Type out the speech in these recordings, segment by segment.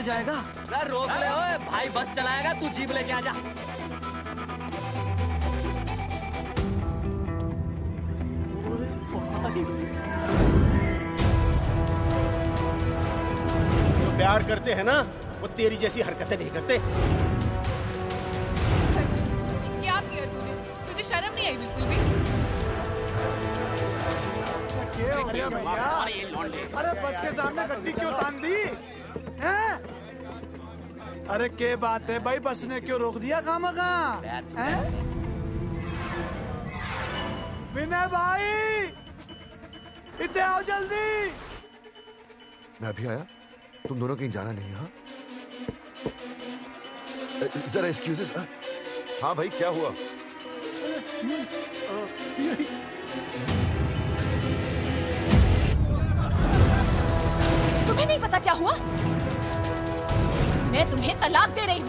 जाएगा। रोक ले ओए भाई, बस चलाएगा, तू जीप लेके आ जा। जो प्यार करते हैं ना, वो तेरी जैसी हरकतें नहीं करते। क्या किया तूने? तुझे शर्म नहीं आई बिल्कुल भी? क्या हो गया भैया? अरे बस के सामने गड्डी क्यों तान दी हैं? अरे क्या बात है भाई, बस ने क्यों रोक दिया खामखा? विनय भाई इतने आओ जल्दी। मैं अभी आया, तुम दोनों कहीं जाना नहीं। हाँ जरा एक्सक्यूजेस। हाँ भाई क्या हुआ? तुम्हें नहीं पता क्या हुआ? मैं तुम्हें तलाक दे रही हूँ।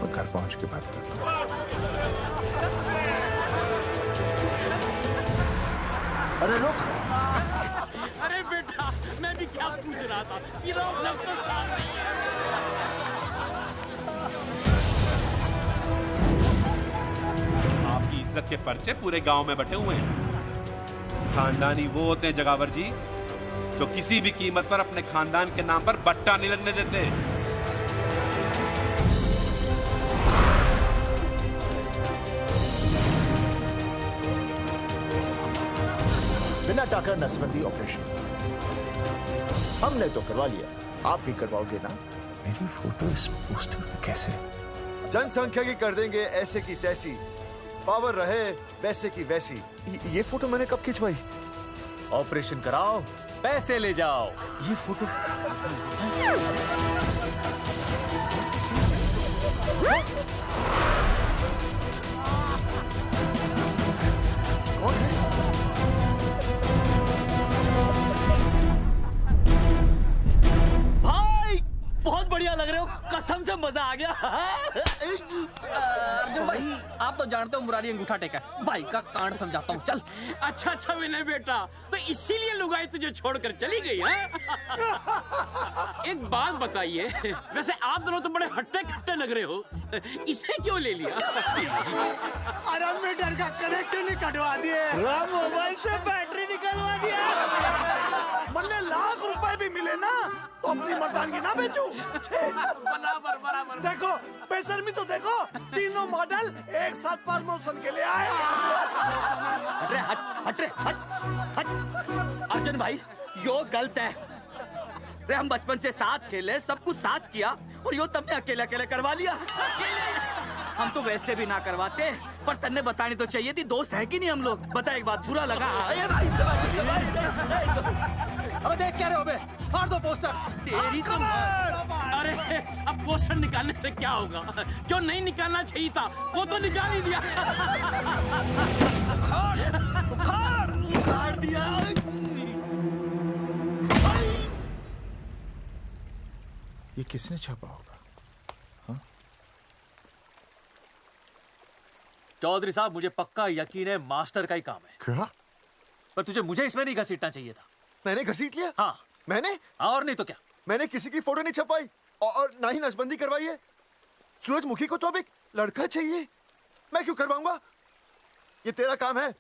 मैं घर पहुंच के बात करता हूँ। अरे रुक। अरे बेटा, मैं भी क्या पूछ रहा था, ये रोक तो साफ नहीं है। आपकी इज्जत के पर्चे पूरे गांव में बटे हुए हैं। खानदानी वो होते हैं जगावर जी, जो किसी भी कीमत पर अपने खानदान के नाम पर बट्टा नहीं लगने देते। बिना टाकर नसबंदी ऑपरेशन हमने तो करवा लिया, आप भी करवाओगे ना? मेरी फोटो इस पोस्टर में कैसे? जनसंख्या की कर देंगे ऐसे की तैसी, पावर रहे वैसे की वैसी। ये फोटो मैंने कब खिंचवाई? ऑपरेशन कराओ, पैसे ले जाओ। ये फोटो कौन है? भाई बहुत बढ़िया लग रहे हो, कसम से मजा आ गया। अर्जुन भाई, आप तो जानते हो मुरारी अंगूठा टेका, भाई का कांड समझाता हूँ, चल। अच्छा विनय बेटा, तो इसीलिए लुगाई तुझे छोड़कर चली गई है? एक बात बताइए, वैसे आप दोनों तो बड़े हट्टे खट्टे लग रहे हो, इसे क्यों ले लिया? अरे मीटर का कनेक्शन ही कटवा दिए, मोबाइल से बैटरी निकलवा दिया। मन्ने लाख रुपए भी मिले ना तो अपनी मर्दानगी ना बेचू। बराबर। देखो बेशर्मी तो देखो, तीनों मॉडल एक साथ प्रमोशन के लिए आए। हट अर्जुन भाई, यो गलत है। रे हम बचपन से साथ खेले, सब कुछ साथ किया, और यो तुमने अकेले अकेले करवा लिया। हम तो वैसे भी ना करवाते, पर तन्ने बतानी तो चाहिए थी, दोस्त है कि नहीं हम लोग? बता एक बात, बुरा लगा? अबे देख क्या रहे हो बे? फाड़ दो पोस्टर। तेरी तो अरे अब पोस्टर निकालने से क्या होगा? जो नहीं निकालना चाहिए था वो तो निकाल ही दिया। उखाड़ दिया। ये किसने छापा होगा? चौधरी साहब, मुझे पक्का यकीन है मास्टर का ही काम है। क्या? पर तुझे मुझे इसमें नहीं घसीटना चाहिए था। मैंने घसीट लिया? हाँ मैंने? और नहीं तो क्या? मैंने किसी की फोटो नहीं छपाई और ना ही नसबंदी करवाई है। सूरजमुखी को तो अब एक लड़का चाहिए, मैं क्यों करवाऊंगा? ये तेरा काम है।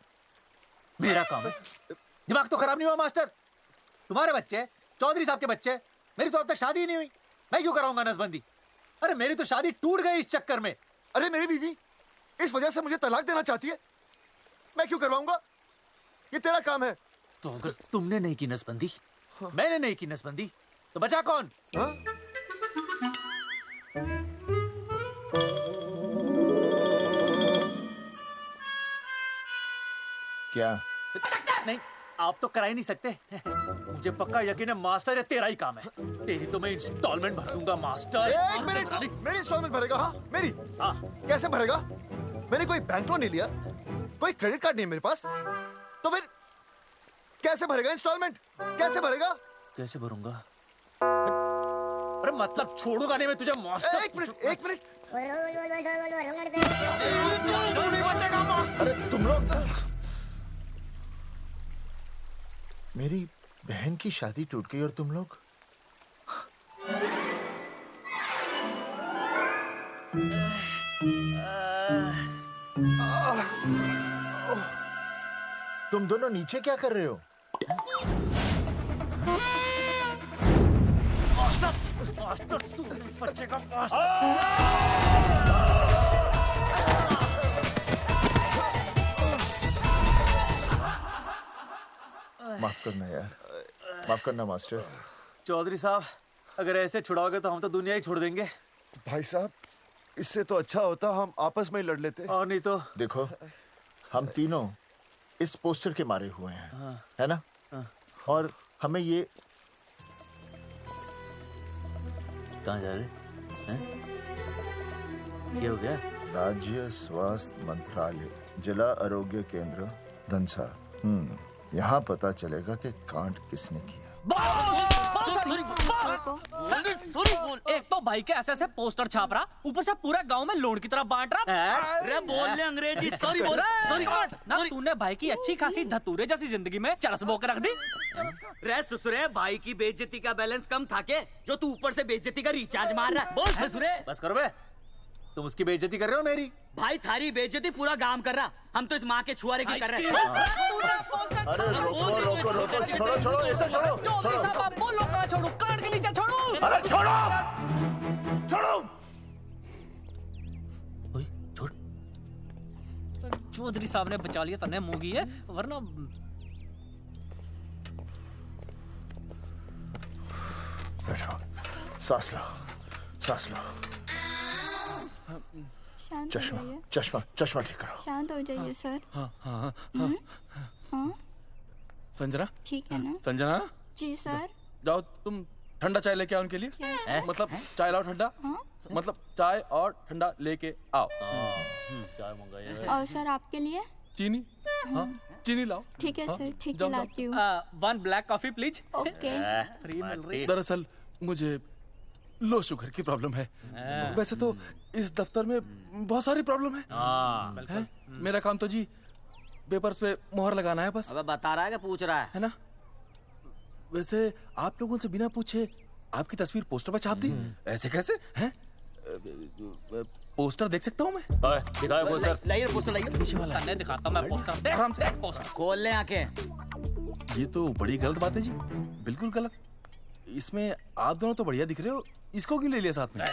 मेरा काम है? दिमाग तो खराब नहीं हुआ मास्टर? तुम्हारे बच्चे, चौधरी साहब के बच्चे, मेरी तो अब तक शादी ही नहीं हुई, मैं क्यों कराऊंगा नसबंदी? अरे मेरी तो शादी टूट गई इस चक्कर में। अरे मेरी बीवी इस वजह से मुझे तलाक देना चाहती है, मैं क्यों करवाऊंगा? ये तेरा काम है। तो अगर तुमने नहीं की नसबंदी, मैंने नहीं की नसबंदी, तो बचा कौन? हाँ? क्या? नहीं, आप तो करा ही नहीं सकते। मुझे पक्का यकीन है मास्टर, ये तेरा ही काम है। तेरी तो मैं इंस्टॉलमेंट भर दूंगा मास्टर। एक मिनट, मेरी इंस्टॉलमेंट भरेगा? हाँ मेरी? हाँ। कैसे भरेगा? मैंने कोई बैंक लोन नहीं लिया, कोई क्रेडिट कार्ड नहीं मेरे पास, तो फिर कैसे भरेगा इंस्टॉलमेंट? कैसे भरेगा? कैसे भरूंगा? अरे मतलब छोड़ूंगा नहीं मैं तुझे मास्टर। एक मिनट। नहीं बचेगा मास्टर। अरे तुम लोग मेरी बहन की शादी टूट गई और तुम लोग तुम दोनों नीचे क्या कर रहे हो? माफ करना यार, माफ करना मास्टर। चौधरी साहब, अगर ऐसे छुड़ाओगे तो हम तो दुनिया ही छोड़ देंगे। भाई साहब, इससे तो अच्छा होता हम आपस में ही लड़ लेते। और नहीं तो। देखो, हम तीनों इस पोस्टर के मारे हुए हैं, है ना? और हमें ये कहाँ जा रहे हैं? क्या हो गया? राज्य स्वास्थ्य मंत्रालय, जिला आरोग्य केंद्र धनसा। यहाँ पता चलेगा कि कांड किसने किया। एक तो भाई के ऐसे पोस्टर छाप रहा, ऊपर से पूरा गांव में लोड की तरह बांट रहा। अरे बोल ले अंग्रेजी, सॉरी बोल, सॉरी ना तूने भाई की अच्छी खासी धतूरे जैसी जिंदगी में चरस बो के रख दी। रे ससुरे, भाई की बेइज्जती का बैलेंस कम था के जो तू ऊपर से बेइज्जती का रिचार्ज मार रहा है? बोल ससुरे। बस करो बे, तुम उसकी बेइज्जती कर रहे हो मेरी। भाई थारी बेइज्जती पूरा गांव कर रहा, हम तो इस माँ के छुआरे की कर रहे हैं। अरे रोको रोको रोको, छोड़ो छोड़ो, ऐसा छोड़ो चौधरी साहब, आप बोलो कहाँ छोड़ू? काट के नीचे छोड़ू। अरे छोड़ो छोड़ो। छोड़। चौधरी साहब ने बचा लिया, तने मुंगी है, वरना बैठो, सांस लो, सांस लो। शांत हो चश्मा जाइए, चश्मा चश्मा ठीक करो। शांत हो जाइए सर। हाँ संजना, ठीक है ना? संजना, जी सर। जाओ तुम ठंडा चाय लेके आओ उनके लिए। Yes, sir. मतलब चाय लाओ ठंडा। मतलब चाय और ठंडा लेके आओ। चाय मंगाइए। और सर आपके लिए? चीनी, हाँ चीनी लाओ। ठीक है सर, ठीक है, जाओ, लाती हूँ। 1 black coffee please. Okay. Free मिल रही। दरअसल मुझे लो शुगर की प्रॉब्लम है। वैसे तो इस दफ्तर में बहुत सारी प्रॉब्लम है। मेरा काम तो जी पेपर्स पे मोहर लगाना है बस। अबे बता रहा है कि पूछ रहा है ना? वैसे आप लोगों से बिना पूछे आपकी तस्वीर पोस्टर पर छाप दी, ऐसे कैसे हैं? पोस्टर देख सकता हूँ मैं? दिखाओ पोस्टर। लाइए पोस्टर, लाइए। पीछे वाला तन्ने दिखाता मैं पोस्टर। देख, आराम से। देख पोस्टर। खोल ले आंखें। ये तो बड़ी गलत बात है जी, बिल्कुल गलत। इसमें आप दोनों तो बढ़िया दिख रहे हो, इसको क्यों ले लिया साथ में?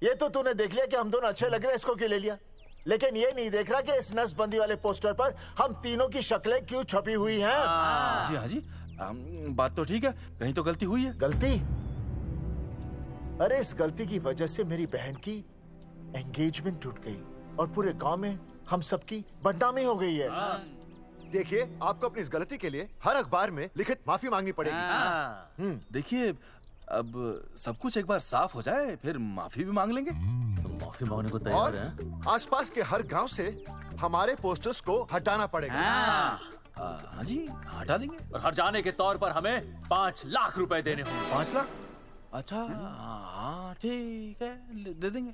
ये तो तूने देख लिया कि हम दोनों अच्छे लग रहे हैं, इसको क्यों ले लिया? लेकिन ये नहीं देख रहा कि इस नसबंदी वाले पोस्टर पर हम तीनों की शक्लें क्यों छपी हुई हैं। जी हाँ जी, बात तो ठीक है, कहीं तो गलती हुई है। गलती? अरे इस गलती की वजह से मेरी बहन की एंगेजमेंट टूट गई और पूरे गांव में हम सबकी बदनामी हो गई है। देखिए, आपको अपनी इस गलती के लिए हर अखबार में लिखित माफी मांगनी पड़ेगी। देखिए, अब सब कुछ एक बार साफ हो जाए, फिर माफी भी मांग लेंगे। तुम माफी मांगने को तैयार और हैं? आसपास के हर गांव से हमारे पोस्टर्स को हटाना पड़ेगा। हाँ जी, हटा देंगे। और हर जाने के तौर पर हमें 5 लाख रुपए देने होंगे। 5 लाख? अच्छा, हाँ ठीक है, दे देंगे।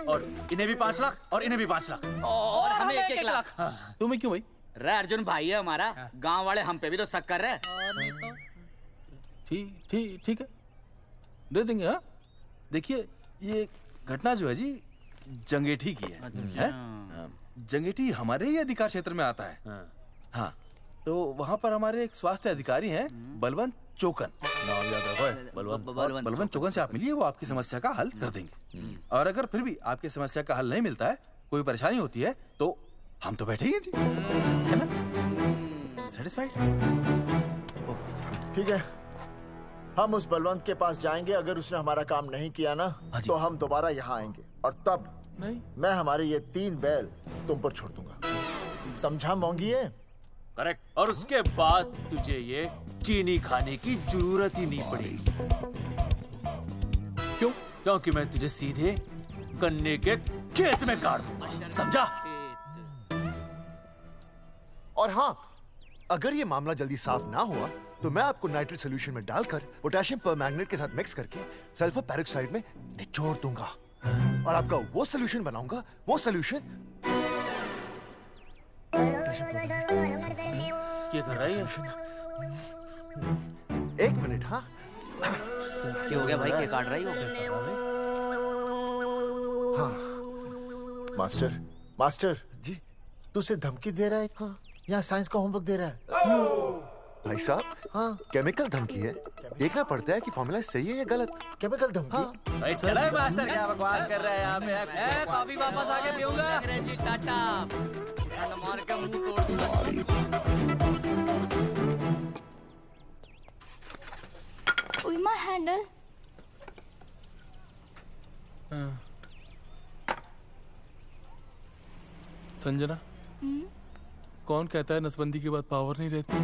और इन्हें भी 5 लाख और इन्हें भी 5 लाख। और हमें 1-1 लाख। तुम्हें क्यों भाई? रे अर्जुन भाई है हमारा, गांव वाले हम पे भी तो शक कर रहे हैं। ठीक है, दे देंगे। हाँ, देखिए, ये घटना जो है जी जंगेठी की है? जंगेठी हमारे ही अधिकार क्षेत्र में आता है। हाँ, तो वहाँ पर हमारे एक स्वास्थ्य अधिकारी हैं, बलवंत चौकन। नाम याद रखो, बलवंत चौकन से आप मिलिए, वो आपकी समस्या का हल कर देंगे। और अगर फिर भी आपकी समस्या का हल नहीं मिलता है, कोई परेशानी होती है, तो हम तो बैठे ही हैं जी, है ना? सेटिस्फाइड? ठीक है, हम उस बलवंत के पास जाएंगे। अगर उसने हमारा काम नहीं किया ना, तो हम दोबारा यहाँ आएंगे और तब नहीं, मैं हमारे ये 3 बैल तुम पर छोड़ दूंगा। समझा मोंगी? है करेक्ट। और उसके बाद तुझे ये चीनी खाने की जरूरत ही नहीं पड़ेगी। क्यों? क्योंकि मैं तुझे सीधे गन्ने के खेत में गाड़ दूंगा, समझा? और हाँ, अगर ये मामला जल्दी साफ ना हुआ तो मैं आपको नाइट्रेट सोल्यूशन में डालकर पोटेशियम परमैंगनेट के साथ मिक्स करके सल्फर पेरोक्साइड में निचोड़ दूंगा और आपका वो सोल्यूशन बनाऊंगा, वो सोल्यूशन कंसंट्रेशन क्या कर रहा है ये? एक मिनट। हाँ क्या हो गया भाई, क्या काट रही हो? हाँ मास्टर, मास्टर जी तू उसे धमकी दे रहा है। हाँ यहाँ साइंस का होमवर्क दे रहा है। भाई साहब हाँ केमिकल धमकी है, देखना पड़ता है कि फॉर्मूला सही है या गलत। केमिकल धमकी। हाँ। भाई चला है मास्टर, क्या बकवास कर रहा है यहाँ पे? कॉफी वापस आके पीऊंगा। अंग्रेजी टाटा मार के मुंह तोड़ दूंगा। With my handle. संजना, कौन कहता है नसबंदी के बाद पावर नहीं रहती?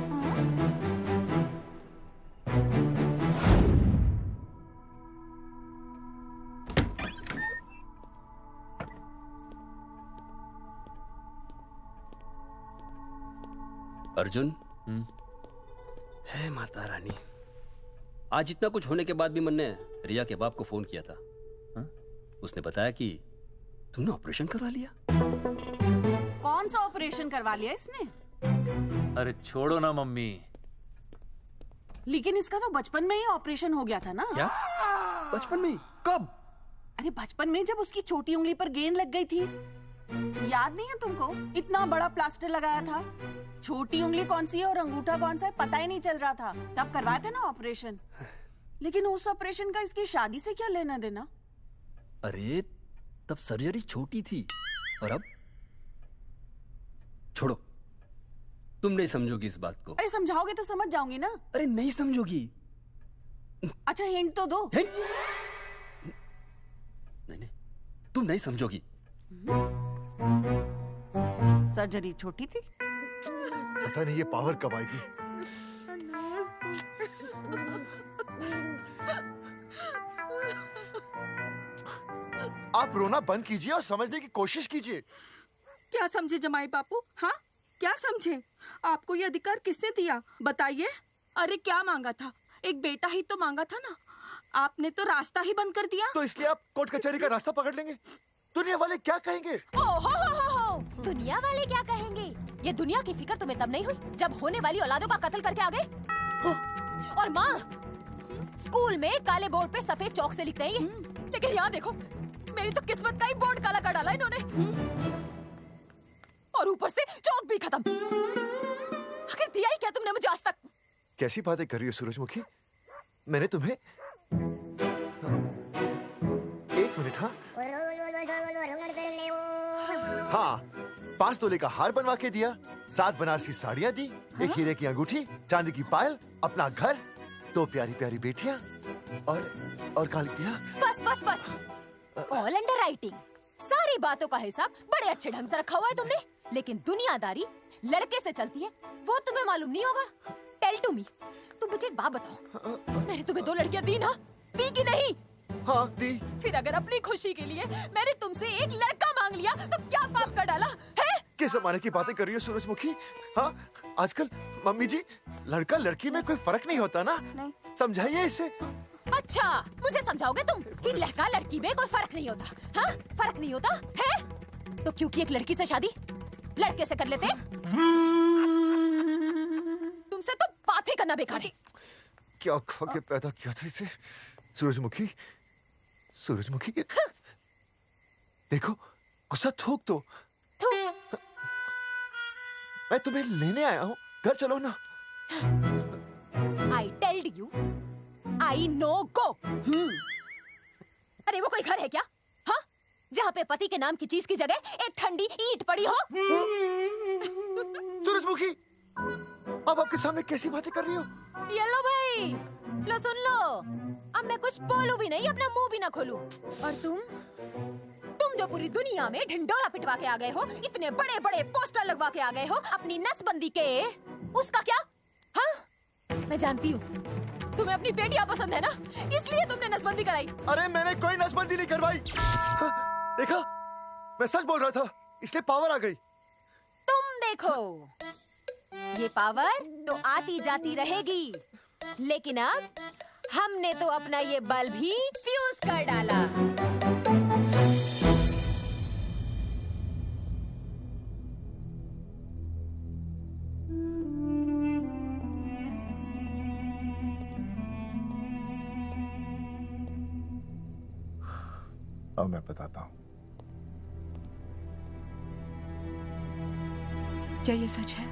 अर्जुन, है माता रानी। आज इतना कुछ होने के बाद भी मन ने रिया के बाप को फोन किया था। उसने बताया कि तुमने ऑपरेशन करवा लिया। कौन सा ऑपरेशन करवा लिया इसने? अरे छोड़ो ना मम्मी। लेकिन इसका तो बचपन में ही ऑपरेशन हो गया था ना? क्या? बचपन में? कब? अरे बचपन में जब उसकी छोटी उंगली पर गेंद लग गई थी, याद नहीं है तुमको? इतना बड़ा प्लास्टर लगाया था। छोटी उंगली कौन सी है और अंगूठा कौन सा है पता ही नहीं चल रहा था। तब करवाया था ना ऑपरेशन। लेकिन उस ऑपरेशन का इसकी शादी से क्या लेना देना? अरे तब सर्जरी छोटी थी और अब? छोड़ो, तुम नहीं समझोगी इस बात को। अरे समझाओगे तो समझ जाऊंगी ना। अरे नहीं समझोगी। अच्छा हिंट तो दो। हिंट? नहीं, तुम नहीं समझोगी। सर्जरी छोटी थी। पता नहीं ये पावर कब आएगी। आप रोना बंद कीजिए और समझने की कोशिश कीजिए। क्या समझे जमाई बापू? हाँ क्या समझे? आपको ये अधिकार किसने दिया बताइए? अरे क्या मांगा था? एक बेटा ही तो मांगा था ना। आपने तो रास्ता ही बंद कर दिया। तो इसलिए आप कोर्ट कचहरी का रास्ता पकड़ लेंगे। दुनिया वाले क्या कहेंगे? हो। दुनिया वाले क्या कहेंगे? ये दुनिया की फिक्र तुम्हें तब नहीं हुई जब होने वाली औलादों का कत्ल करके आ गए। और माँ, स्कूल में काले बोर्ड पे सफेद चौक से लिखते हैं ये, लेकिन यहाँ देखो मेरी तो किस्मत का ही बोर्ड काला कर डाला इन्होंने। और ऊपर से चौक भी खत्म। आखिर दिया ही क्या तुमने मुझे आज तक? कैसी बातें कर रही हो सूरजमुखी? मैंने तुम्हें एक मिनट। हाँ 5 तोले का हार बनवा के दिया, 7 बनारसी साड़ियाँ दी, एक हीरे की अंगूठी, चांदी की पायल, अपना घर, 2 प्यारी प्यारी बेटियाँ और काली दिया। बस ऑल अंडर राइटिंग। सारी बातों का हिसाब बड़े अच्छे ढंग से रखा हुआ है तुमने, लेकिन दुनियादारी लड़के से चलती है वो तुम्हें मालूम नहीं होगा। टेल टू मी, तुम मुझे एक बात बताओ, मैंने तुम्हें 2 लड़कियां दी ना? दी कि नहीं? हाँ दी। फिर अगर अपनी खुशी के लिए मैंने तुमसे एक लड़का मांग लिया तो क्या पाप कर डाला है? किस जमाने की बातें कर रही हो सूरजमुखी? हाँ आजकल मम्मी जी लड़का लड़की में कोई फर्क नहीं होता ना। नहीं। समझाइए इसे। अच्छा मुझे समझाओगे तुम कि लड़का लड़की में कोई फर्क नहीं होता? हाँ फर्क नहीं होता है तो क्योंकि एक लड़की से शादी लड़के से कर लेते? तुमसे तो बात ही करना बेकार है। क्या खा के पैदा किया था इसे? सूरजमुखी, सूरजमुखी देखो गुस्सा थूक दो। मैं तुम्हें लेने आया हूँ, घर चलो ना। I told you, I know go. अरे वो कोई घर है क्या? हाँ? जहाँ पे पति के नाम की चीज की जगह एक ठंडी ईंट पड़ी हो? सूरजमुखी, अब आपके सामने कैसी बातें कर रही हो? ये लो भाई, लो सुन लो। अब मैं कुछ बोलूं भी नहीं, अपना मुंह भी ना खोलूं। और तुम जो पूरी दुनिया में ढिंडोरा पिटवा के आ गए हो, इतने बड़े बड़े पोस्टर लगवा के आ गए हो अपनी नसबंदी के, उसका क्या? हाँ? मैं जानती हूँ तुम्हें अपनी बेटियां पसंद है ना, इसलिए तुमने नसबंदी कराई। अरे मैंने कोई नसबंदी नहीं करवाई। देखा, मैं सच बोल रहा था, इसलिए पावर आ गई। तुम देखो, ये पावर तो आती जाती रहेगी, लेकिन अब हमने तो अपना ये बल्ब ही फ्यूज कर डाला। अब मैं बताता हूँ। क्या ये सच है?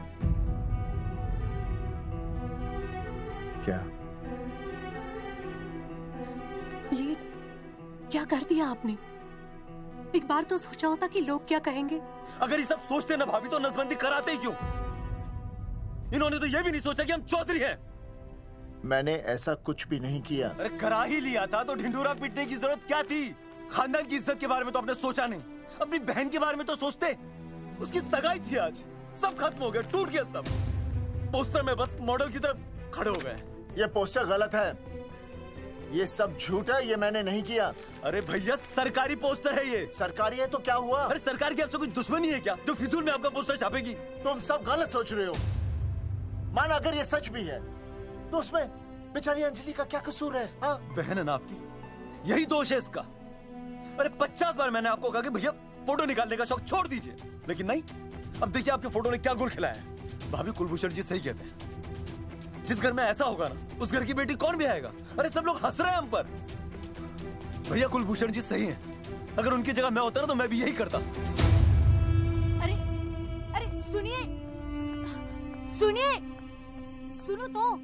क्या? ये क्या कर दिया आपने? एक बार तो सोचा होता कि लोग क्या कहेंगे। अगर ये सब सोचते ना भाभी तो नसबंदी कराते ही क्यों? इन्होंने तो ये भी नहीं सोचा कि हम चौधरी हैं। मैंने ऐसा कुछ भी नहीं किया। अरे करा ही लिया था तो ढिंडोरा पीटने की जरूरत क्या थी? खानदान की इज्जत के बारे में तो आपने सोचा नहीं, अपनी बहन के बारे में तो सोचते। उसकी सगाई थी आज, सब खत्म हो गया, टूट गया सब। पोस्टर में बस मॉडल की तरफ खड़े हो गए। ये पोस्टर गलत है, ये सब झूठ है, ये मैंने नहीं किया। अरे भैया सरकारी पोस्टर है ये। सरकारी है तो क्या हुआ? अरे सरकार की आपसे कोई दुश्मनी है क्या जो फिजूल में आपका पोस्टर छापेगी? तुम सब गलत सोच रहे हो। मान अगर ये सच भी है तो उसमें बेचारी अंजलि का क्या कसूर है? हाँ? बहन है ना आपकी, यही दोष है इसका। अरे 50 बार मैंने आपको कहा कि भैया फोटो निकालने का शौक छोड़ दीजिए, लेकिन नहीं। अब देखिए आपके फोटो ने क्या गुल खिलाया है। भाभी कुलभूषण जी सही कहते हैं, जिस घर में ऐसा होगा ना उस घर की बेटी कौन भी आएगा। अरे सब लोग हंस रहे हैं हम पर। भैया कुलभूषण जी सही हैं, अगर उनकी जगह मैं होता ना तो मैं भी यही करता। अरे अरे सुनिए सुनिए, सुनो तो।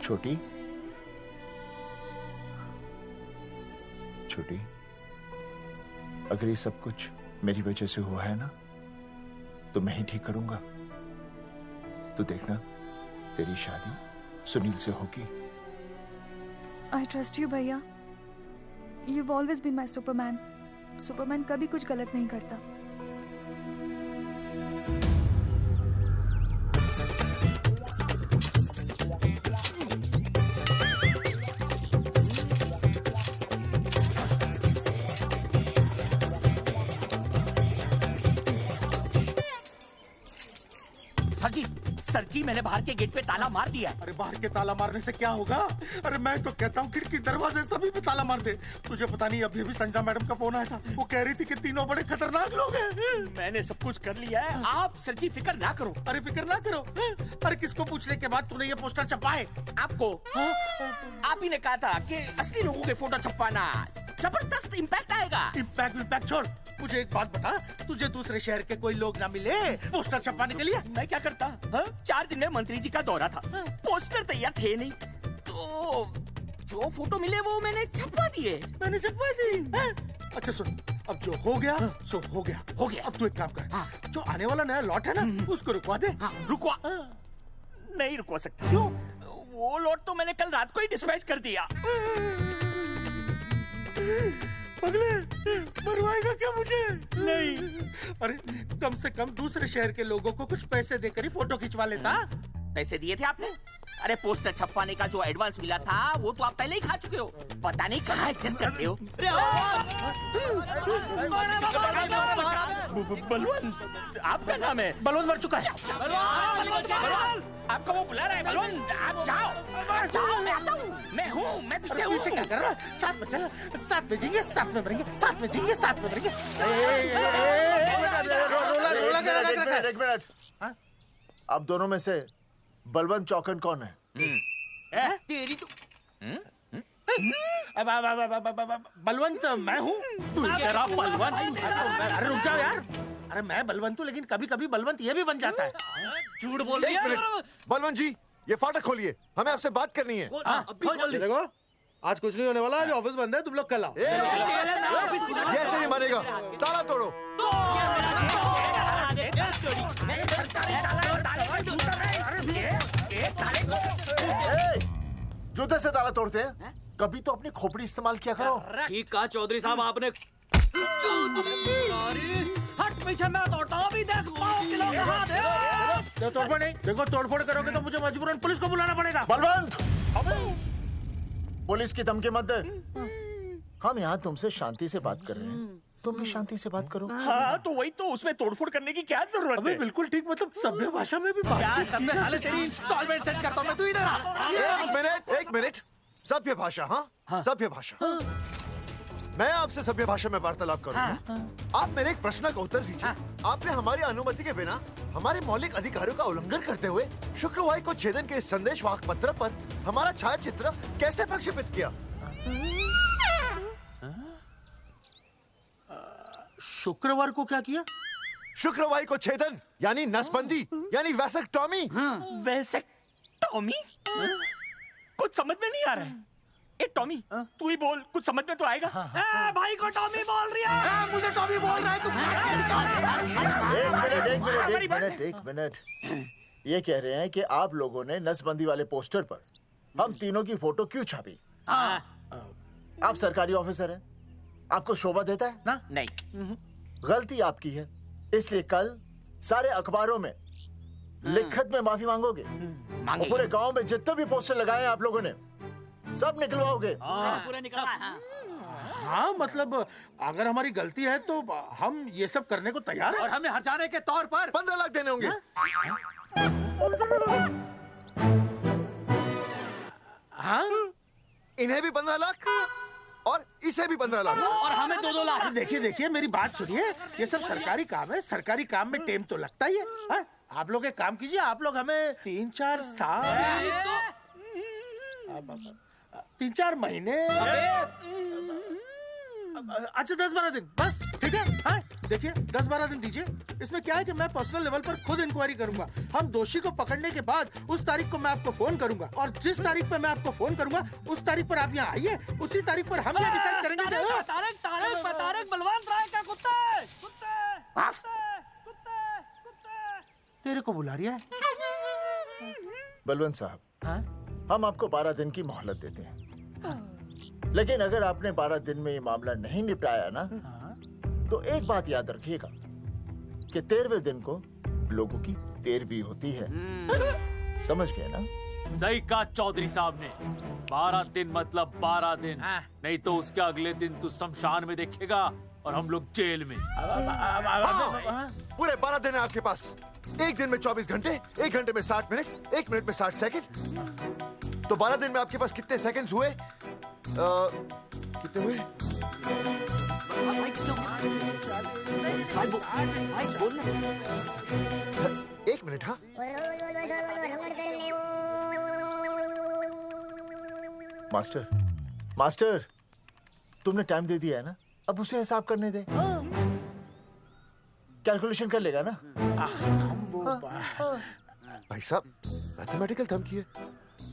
छोटी छोटी, अगर ये सब कुछ मेरी वजह से हुआ है ना तो मैं ही ठीक करूंगा। तो देखना तेरी शादी सुनील से होगी। आई ट्रस्ट यू भैया। You've always been my Superman. Superman कभी कुछ गलत नहीं करता। सर जी मैंने बाहर के गेट पे ताला मार दिया। अरे बाहर के ताला मारने से क्या होगा? अरे मैं तो कहता हूँ खिड़की दरवाजे सभी पे ताला मार दे। तुझे पता नहीं अभी अभी संजना मैडम का फोन आया था, वो कह रही थी कि तीनों बड़े खतरनाक लोग हैं। मैंने सब कुछ कर लिया है, आप सर जी फिक्र ना करो। अरे फिक्र ना करो। अरे किसको पूछने के बाद तूने ये पोस्टर छपाए? आपको। आप ही ने कहा था कि असली लोगों के फोटो छपवाना जबरदस्त इम्पैक्ट आएगा। इम्पैक्ट छोड़, मुझे एक बात बता, तुझे दूसरे शहर के कोई लोग ना मिले पोस्टर छपवाने के लिए? मैं क्या करता? 4 दिन में मंत्री जी का दौरा था, पोस्टर तैयार थे नहीं, तो जो फोटो मिले वो मैंने छपवा दिए। मैंने छपवा दी? अच्छा सुन, अब जो हो गया सो हो गया। हो गया। अब तू एक काम कर, जो आने वाला नया लॉट है ना उसको रुकवा दे। रुकवा? नहीं रुकवा सकता। क्यों? वो लॉट तो मैंने कल रात को ही डिस्पैच कर दिया। पगले, मरवाएगा क्या मुझे? नहीं। अरे कम से कम दूसरे शहर के लोगों को कुछ पैसे देकर ही फोटो खिंचवा लेता। पैसे दिए थे आपने? अरे पोस्टर छपवाने का जो एडवांस मिला था वो तो आप पहले ही खा चुके हो, पता नहीं कहाँ एडजस्ट करते हो। बलवंत, आपका नाम है? बलवंत मर चुका है। आपको वो बुला रहा है बलवंत, आप जाओ, मैं आता हूँ, मैं हूँ, मैं पीछे हूँ। पीछे क्या कर रहा है? साथ में चल, साथ में जिएंगे, साथ में मरेंगे, साथ में जिएंगे, साथ में मरेंगे। एक मिनट। अब दोनों में से बलवंत चौकन कौन है? तेरी तो बलवंत मैं हूँ। तू तेरा बलवंत? अरे रुक जाओ यार। अरे मैं बलवंत हूँ, लेकिन कभी कभी बलवंत ये भी बन जाता है। झूठ बोल रही है। बलवंत जी ये फाटक खोलिए, हमें आपसे बात करनी है। देखो आज कुछ नहीं होने वाला, आज ऑफिस बंद है, तुम लोग कल आओ। ये ऐसे नहीं मानेगा, ताला तोड़ो। जूते से ताला तोड़ते हैं, कभी तो अपनी खोपड़ी इस्तेमाल किया करो। ठीक कहा चौधरी साहब आपने। हट पीछे, मैं तोड़ता हूँ अभी, देख पाँव किलो के हाथ है। तोड़फोड़ नहीं, देखो तोड़फोड़ करोगे तो मुझे मजबूरन पुलिस को बुलाना पड़ेगा। बलवंत, पुलिस की धमकी मत दे। हम यहाँ तुमसे शांति से बात कर रहे हैं, तुम भी शांति से बात करो। हाँ तो वही तो, उसमें तोड़फोड़ करने की क्या जरूरत है? बिल्कुल ठीक, मतलब सभ्य भाषा में भी बातचीत। तेरी इंस्टॉलमेंट सेट करता हूँ मैं, तू इधर आ। एक मिनट, सभ्य भाषा। हाँ सभ्य भाषा। मैं आपसे सभ्य भाषा में वार्तालाप करूंगा। आप मेरे एक प्रश्न का उत्तर दीजिए। आपने हमारी अनुमति के बिना हमारे मौलिक अधिकारों का उल्लंघन करते हुए शुक्रवार को छेदन के इस संदेशवाहक पत्र पर हमारा छायाचित्र कैसे प्रक्षेपित किया? शुक्रवार को क्या किया? शुक्रवार को छेदन यानी नसबंदी यानी वैसेक्टॉमी। वैसेक्टॉमी? कुछ समझ में नहीं आ रहा है। ए टॉमी, तू ही बोल, कुछ समझ में तो आएगा। भाई को टॉमी बोल रही है। मुझे टॉमी बोल रहा है तू। एक मिनट। ये कह रहे हैं कि आप लोगों ने नसबंदी वाले पोस्टर पर हम तीनों की फोटो क्यों छापी? आप सरकारी ऑफिसर हैं, आपको शोभा देता है ना? नहीं। गलती आपकी है, इसलिए कल सारे अखबारों में लिखत में माफी मांगोगे। और पूरे गांव में जितने भी पोस्टर लगाए हैं आप लोगों ने सब निकलवाओगे। पूरा निकला। हाँ, मतलब अगर हमारी गलती है तो हम ये सब करने को तैयार हैं। और हमें हर्जाने के तौर पर 15 लाख देने होंगे। हाँ, इन्हें भी 15 लाख और इसे भी 15 लाख और हमें 2-2 लाख। देखिए मेरी बात सुनिए, ये सब सरकारी काम है। सरकारी काम में टेम तो लगता ही है। हाँ? आप लोग एक काम कीजिए, आप लोग हमें 3-4 साल 3-4 महीने, अच्छा 10-12 दिन बस, ठीक है? हाँ? देखिए 10-12 दिन दीजिए। इसमें क्या है कि मैं पर्सनल लेवल पर खुद इंक्वायरी करूंगा। हम दोषी को पकड़ने के बाद उस तारीख को मैं आपको फोन करूंगा, और जिस तारीख पे मैं आपको फोन करूंगा उस तारीख पर आप यहाँ आइए। उसी तारीख पर हम ये डिसाइड करेंगे। तारक बलवंत राय का कुत्ते तेरे को बुला रहा है। बलवंत साहब, हम आपको 12 दिन की मोहलत देते हैं, लेकिन अगर आपने 12 दिन में ये मामला नहीं निपटाया ना, तो एक बात याद रखिएगा कि 13वें दिन को लोगों की 13वीं होती है। समझ गए ना? सही कहा चौधरी साहब ने। 12 दिन मतलब 12 दिन, नहीं तो उसके अगले दिन तू शमशान में देखेगा और हम लोग जेल में। पूरे 12 दिन है आपके पास। एक दिन में 24 घंटे, 1 घंटे में 60 मिनट, 1 मिनट में 60 सेकंड। तो 12 दिन में आपके पास कितने सेकंड्स हुए? कितने हुए? एक मिनट। हाँ, मास्टर, तुमने टाइम दे दिया है ना, अब उसे हिसाब करने दे। कैलकुलेशन कर लेगा ना? भाई साहब, मैथमेटिकल धमकी है,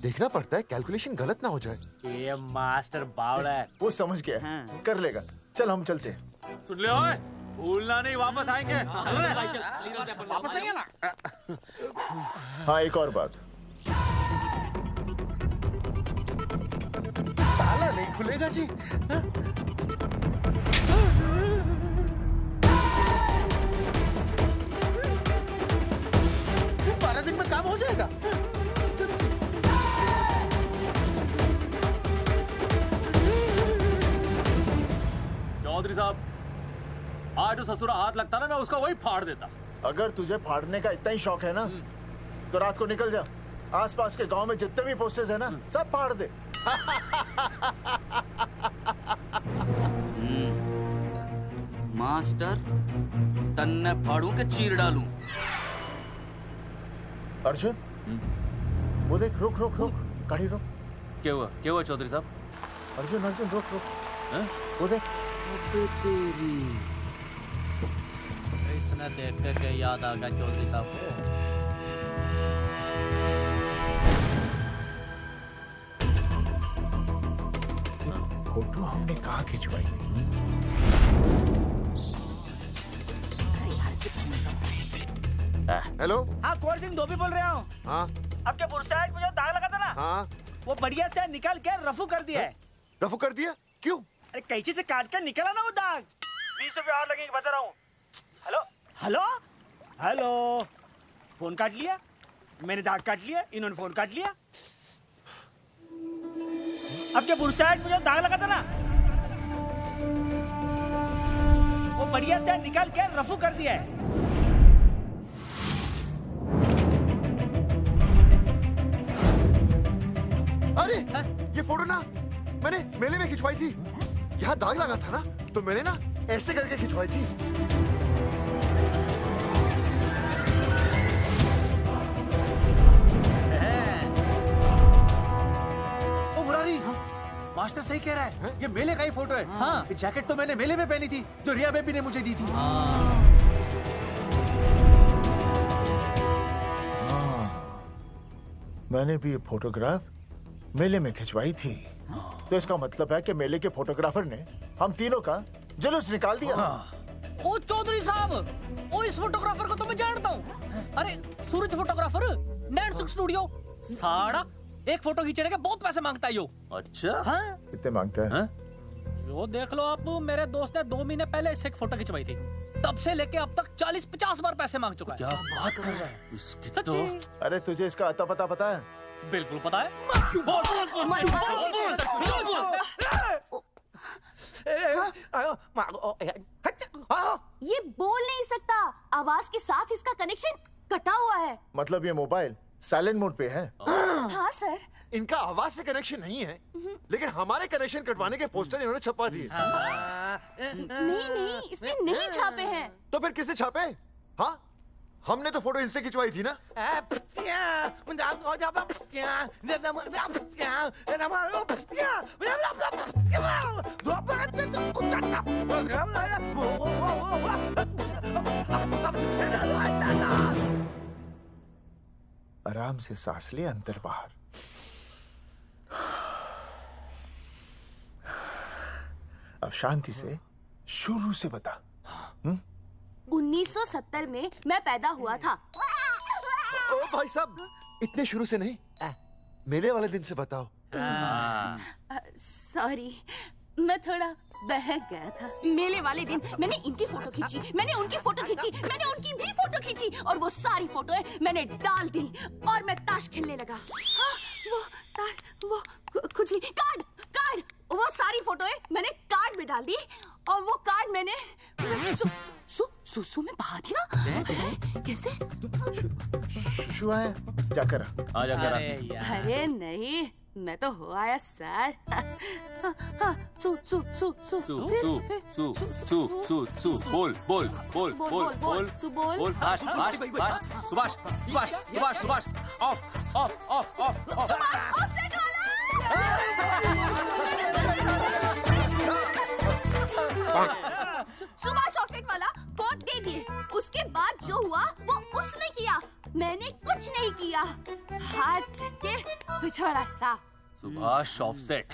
देखना पड़ता है कैलकुलेशन गलत ना हो जाए। ये मास्टर बावड़ा है। वो समझ गया, कर लेगा। चल हम चलते हैं। सुन ले ओए, भूलना नहीं, वापस आएंगे। वापस आएंगे ना? हाँ, एक और बात, ताला नहीं खुलेगा जी। 12 दिन में काम हो जाएगा। चौधरी साहब, आज जो ससुरा हाथ लगता ना, मैं उसका वही फाड़ देता। अगर तुझे फाड़ने का इतना ही शौक है ना, तो रात को निकल जा, आसपास के गांव में जितने भी पोस्टर्स है ना, सब फाड़ दे। मास्टर, तन्ने फाड़ू के चीर डालूं। अर्जुन, वो देख, रुक रुक रुक, गाड़ी रुक। क्या हुआ चौधरी साहब? अर्जुन, रुक रुक, वो देख। तेरी इसने देख के याद आ गया चौधरी साहब को। फोटो हमने कहाँ खिंचवाई थी? हेलो। हाँ, कुंवर सिंह धोबी बोल रहा हूँ। हाँ, आपके बुरसाइड में जो दाग लगा था ना, हाँ, वो बढ़िया से निकाल के रफू कर दिया है। रफू कर दिया? क्यों? अरे कैंची से काट कर निकला ना वो दाग। 20 रुपए और लगेंगे, बता रहा हूँ। हेलो हेलो हेलो, फोन काट लिया, मैंने दाग काट लिया, इन्होंने फोन काट लिया। आपके बुरसाइड में जो दाग लगा था ना, वो बढ़िया से निकाल के रफू कर दिया है। अरे, ये फोटो ना मैंने मेले में खिंचवाई थी। यहाँ दाग लगा था ना, तो मैंने ना ऐसे करके खिंचवाई थी। ओ मुरारी, मास्टर सही कह रहा है, ये मेले का ही फोटो है। हाँ, ये जैकेट तो मैंने मेले में पहनी थी, जो रिया बेबी ने मुझे दी थी। मैंने भी ये फोटोग्राफ मेले में खिंचवाई थी। तो इसका मतलब है कि मेले के फोटोग्राफर ने हम तीनों का जुलूस निकाल दिया। ओ चौधरी साहब, ओ इस फोटोग्राफर को तो मैं जानता हूँ। अरे सूरज फोटोग्राफर, नैनसुख स्टूडियो। साड़ा एक फोटो खींचने के बहुत पैसे मांगता है यो। अच्छा? हाँ? कितने मांगता है? यो देख लो आप, मेरे दोस्त ने 2 महीने पहले इससे एक फोटो खिंचवाई थी, तब से लेके अब तक 40-50 बार पैसे मांग चुका है। क्या बात कर रहा है? इसकी तो... अरे तुझे इसका अता पता पता है? बिल्कुल पता है। ये बोल नहीं सकता, आवाज के साथ इसका कनेक्शन कटा हुआ है। मतलब ये मोबाइल साइलेंट मोड पे है? हाँ सर। इनका आवाज से कनेक्शन नहीं है, लेकिन हमारे कनेक्शन कटवाने के पोस्टर इन्होंने छपवा दिए। नहीं, इसने नहीं छापे हैं। तो फिर किसे छापे? हाँ, हमने तो फोटो इनसे खिंचवाई थी ना। आराम से सांस ले, अंदर बाहर। अब शांति से शुरू से बता। 1970 में मैं पैदा हुआ था। ओ भाई साहब, इतने शुरू से नहीं, मेले वाले दिन से बताओ। सॉरी, मैं थोड़ा बहक गया था। मेले वाले दिन मैंने इनकी फोटो खींची, मैंने उनकी फोटो खींची, मैंने उनकी भी फोटो खींची, और वो सारी फोटोएं मैंने डाल दी और मैं ताश खेलने लगा। हाँ, वो ताश, वो कुछ नहीं, कार्ड, वो सारी फोटोएं मैंने कार्ड में डाल दी, और वो कार्ड मैंने सुसु में बहा दिया। कैसे? शुआ है, जाकर आ जाकर। अरे नहीं, मैं तो हो आया सर। सु सु सु सु सु सु सु सु सु बोल बोल बोल बोल बोल बोल। Subhash Subhash Subhash Subhash Subhash of of of of of. Subhash offset Subhash offset वाला कोड दे दिए। उसके बाद जो हुआ वो उसने किया, मैंने कुछ नहीं किया। हाथ के पिछड़ा साफ। सुभाष ऑफसेट।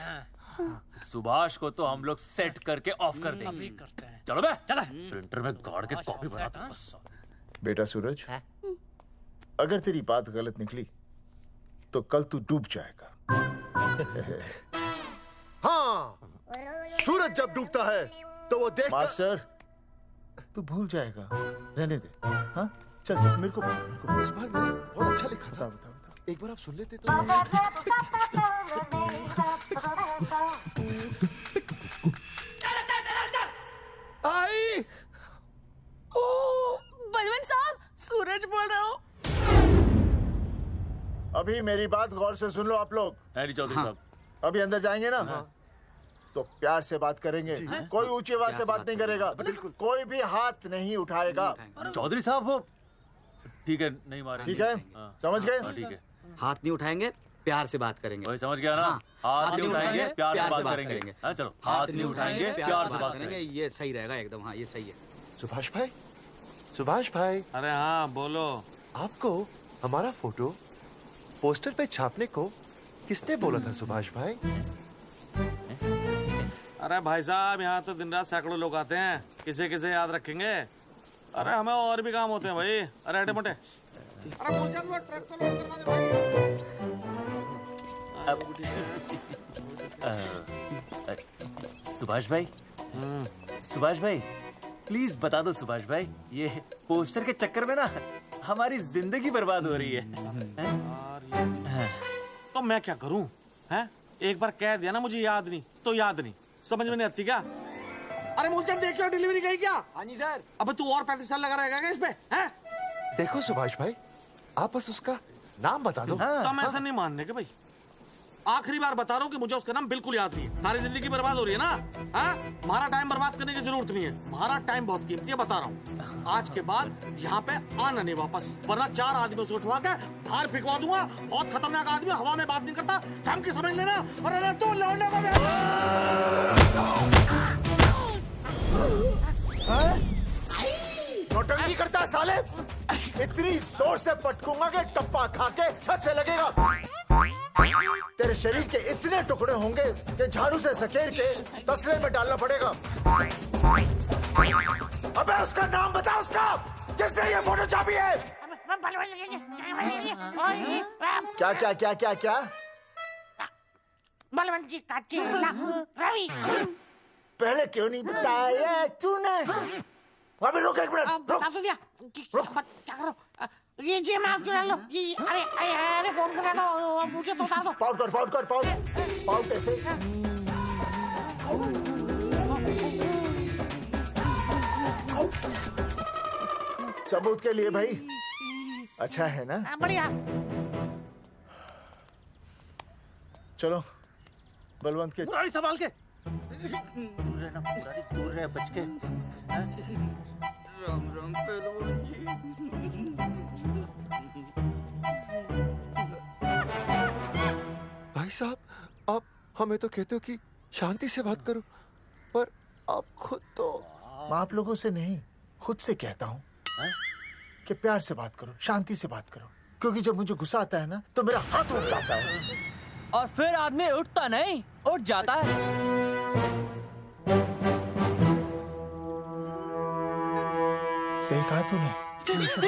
सुभाष को तो हम लोग सेट करके ऑफ कर देंगे। चलो बे, चला प्रिंटर में गाड़ के कॉपी बनाते हैं बस। बेटा सूरज, अगर तेरी बात गलत निकली तो कल तू डूब जाएगा। हाँ, सूरज जब डूबता है तो वो देख। मास्टर, तू भूल जाएगा, रहने दे। हाँ, चल चल, मेरे को इस बार मैंने बहुत अच्छा लिखा था। बता। एक बार आप सुन लेते तो। आई, बलवंत साहब, सूरज बोल रहा हूँ। अभी मेरी बात गौर से सुन लो आप लोग। चौधरी साहब, अभी अंदर जाएंगे ना, तो प्यार से बात करेंगे। कोई ऊंची आवाज से बात नहीं करेगा, कोई भी हाथ नहीं उठाएगा। चौधरी साहब वो ठीक है, नहीं मारेंगे। ठीक है, समझ गए? ठीक है, हाथ नहीं उठाएंगे, प्यार से बात करेंगे। वही समझ गया ना? हाथ नहीं उठाएंगे, प्यार से बात करेंगे। हाँ चलो, हाथ नहीं उठाएंगे, प्यार से बात करेंगे। ये सही रहेगा एकदम। हाँ, ये सही है। सुभाष भाई, सुभाष भाई। अरे हाँ, बोलो। आपको हमारा फोटो पोस्टर पे छापने को किसने बोला था सुभाष भाई? अरे भाई साहब, यहाँ तो दिन रात सैकड़ों लोग आते हैं, किसे किसे याद रखेंगे। अरे हमें और भी काम होते हैं भाई। अरे हटे मोटे। अरे फूलचंद, वो ट्रक तो लोड करवा दे भाई। सुभाष भाई, सुभाष भाई प्लीज बता दो सुभाष भाई, ये पोस्टर के चक्कर में ना हमारी जिंदगी बर्बाद हो रही है। तो मैं क्या करूं? हैं? एक बार कह दिया ना मुझे याद नहीं तो याद नहीं, समझ में नहीं आती क्या? अरे मूलचंद, देखियो डिलीवरी गई क्या? हाँ जी सर। अब तू और 35 साल लगा रहेगा क्या इसमें? हैं? देखो सुभाष भाई, आप बस उसका नाम बता दो। तो हम ऐसा नहीं मानने के भाई। आखिरी बार बता रहा हूँ कि मुझे उसका नाम बिल्कुल याद नहीं है। सारी जिंदगी बर्बाद हो रही है ना। हाँ, हमारा टाइम बर्बाद करने की जरूरत नहीं है। हमारा टाइम बहुत कीमती है, बता रहा हूँ। आज के बाद यहाँ पे आना नहीं वापस, वरना 4 आदमियों से उठवा के बाहर फेंकवा दूंगा। बहुत खतरनाक आदमी, हवा में बात नहीं करता, धमकी समझ लेना। और अरे तू लौंडे नौटंकी करता है साले। इतनी जोर से पटकूंगा कि टप्पा खा के छत से लगेगा। तेरे शरीर के इतने टुकड़े होंगे कि झाड़ू से सकेर के तसले में डालना पड़ेगा। अबे उसका नाम बता, उसका जिसने ये फोटो छापी है। क्या क्या क्या क्या क्या? बलवंत जी का चेला रवि। पहले क्यों नहीं बताया तूने? अबे रुक एक मिनट, रुक। बता तो दिया। रुक, क्या करो? ये जी मैं क्यों लो? ये अरे फोन करा दो, मुझे तो उतार दो। पाउट कर, पाउट ऐसे। सबूत के लिए भाई, अच्छा है ना? बढ़िया। चलो बलवंत के। मुरारी संभाल के। दूर रहना मुरारी, दूर रह, बच के। राम राम पहलवान जी। भाई साहब, आप हमें तो कहते हो कि शांति से बात करो, पर आप खुद तो। मैं आप लोगों से नहीं, खुद से कहता हूँ कि प्यार से बात करो, शांति से बात करो। क्योंकि जब मुझे गुस्सा आता है ना, तो मेरा हाथ उठ जाता है। और फिर आदमी उठता नहीं, उठ जाता है। सही कहा तूने।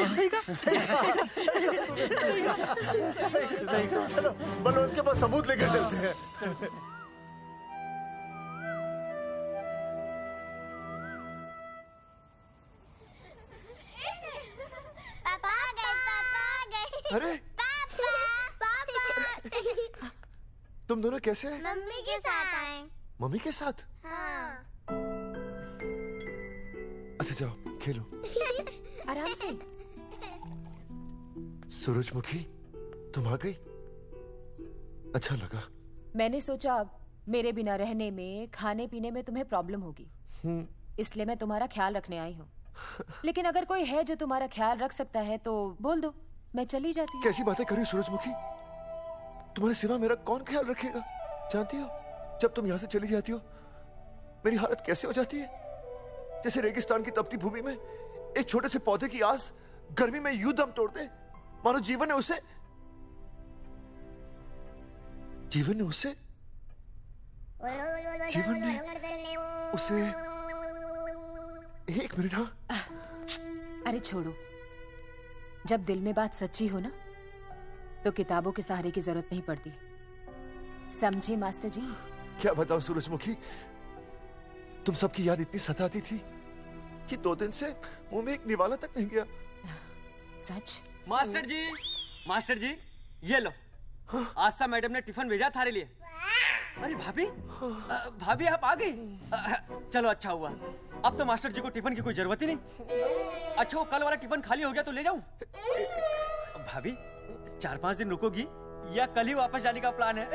सही कहा। चलो बलवंत के पास सबूत लेकर चलते हैं। पापा आ गए। अरे तुम दोनों कैसे हैं? मम्मी के साथ आए। मम्मी के साथ? हाँ। अच्छा जाओ खेलो। आराम से। सूरजमुखी, तुम आ गई, अच्छा लगा। मैंने सोचा मेरे बिना रहने में, खाने पीने में तुम्हें प्रॉब्लम होगी, इसलिए मैं तुम्हारा ख्याल रखने आई हूँ। लेकिन अगर कोई है जो तुम्हारा ख्याल रख सकता है तो बोल दो, मैं चली जाती हूँ। कैसी बातें कर रही हो सूरजमुखी? तुम्हारे सिवा मेरा कौन ख्याल रखेगा? जानती हो, जब तुम यहाँ से चली जाती हो मेरी हालत कैसे हो जाती है? जैसे रेगिस्तान की तपती भूमि में एक छोटे से पौधे की आस गर्मी में यूं दम तोड़ दे, मानो जीवन ने उसे एक मिनट। हाँ, अरे छोड़ो, जब दिल में बात सच्ची हो ना, तो किताबों के सहारे की जरूरत नहीं पड़ती, समझे मास्टर जी? क्या बताऊं सूरजमुखी, तुम सबकी याद इतनी सताती थी कि 2 दिन से मुंह में एक निवाला तक नहीं गया। सच? मास्टर जी ये लो, आस्था मैडम ने टिफिन भेजा थारे लिए। अरे भाभी, भाभी आप आ गई? चलो अच्छा हुआ, अब तो मास्टर जी को टिफिन की कोई जरूरत ही नहीं। अच्छा, वो कल वाला टिफिन खाली हो गया तो ले जाऊं? भाभी 4-5 दिन रुकोगी या कल ही वापस जाने का प्लान है?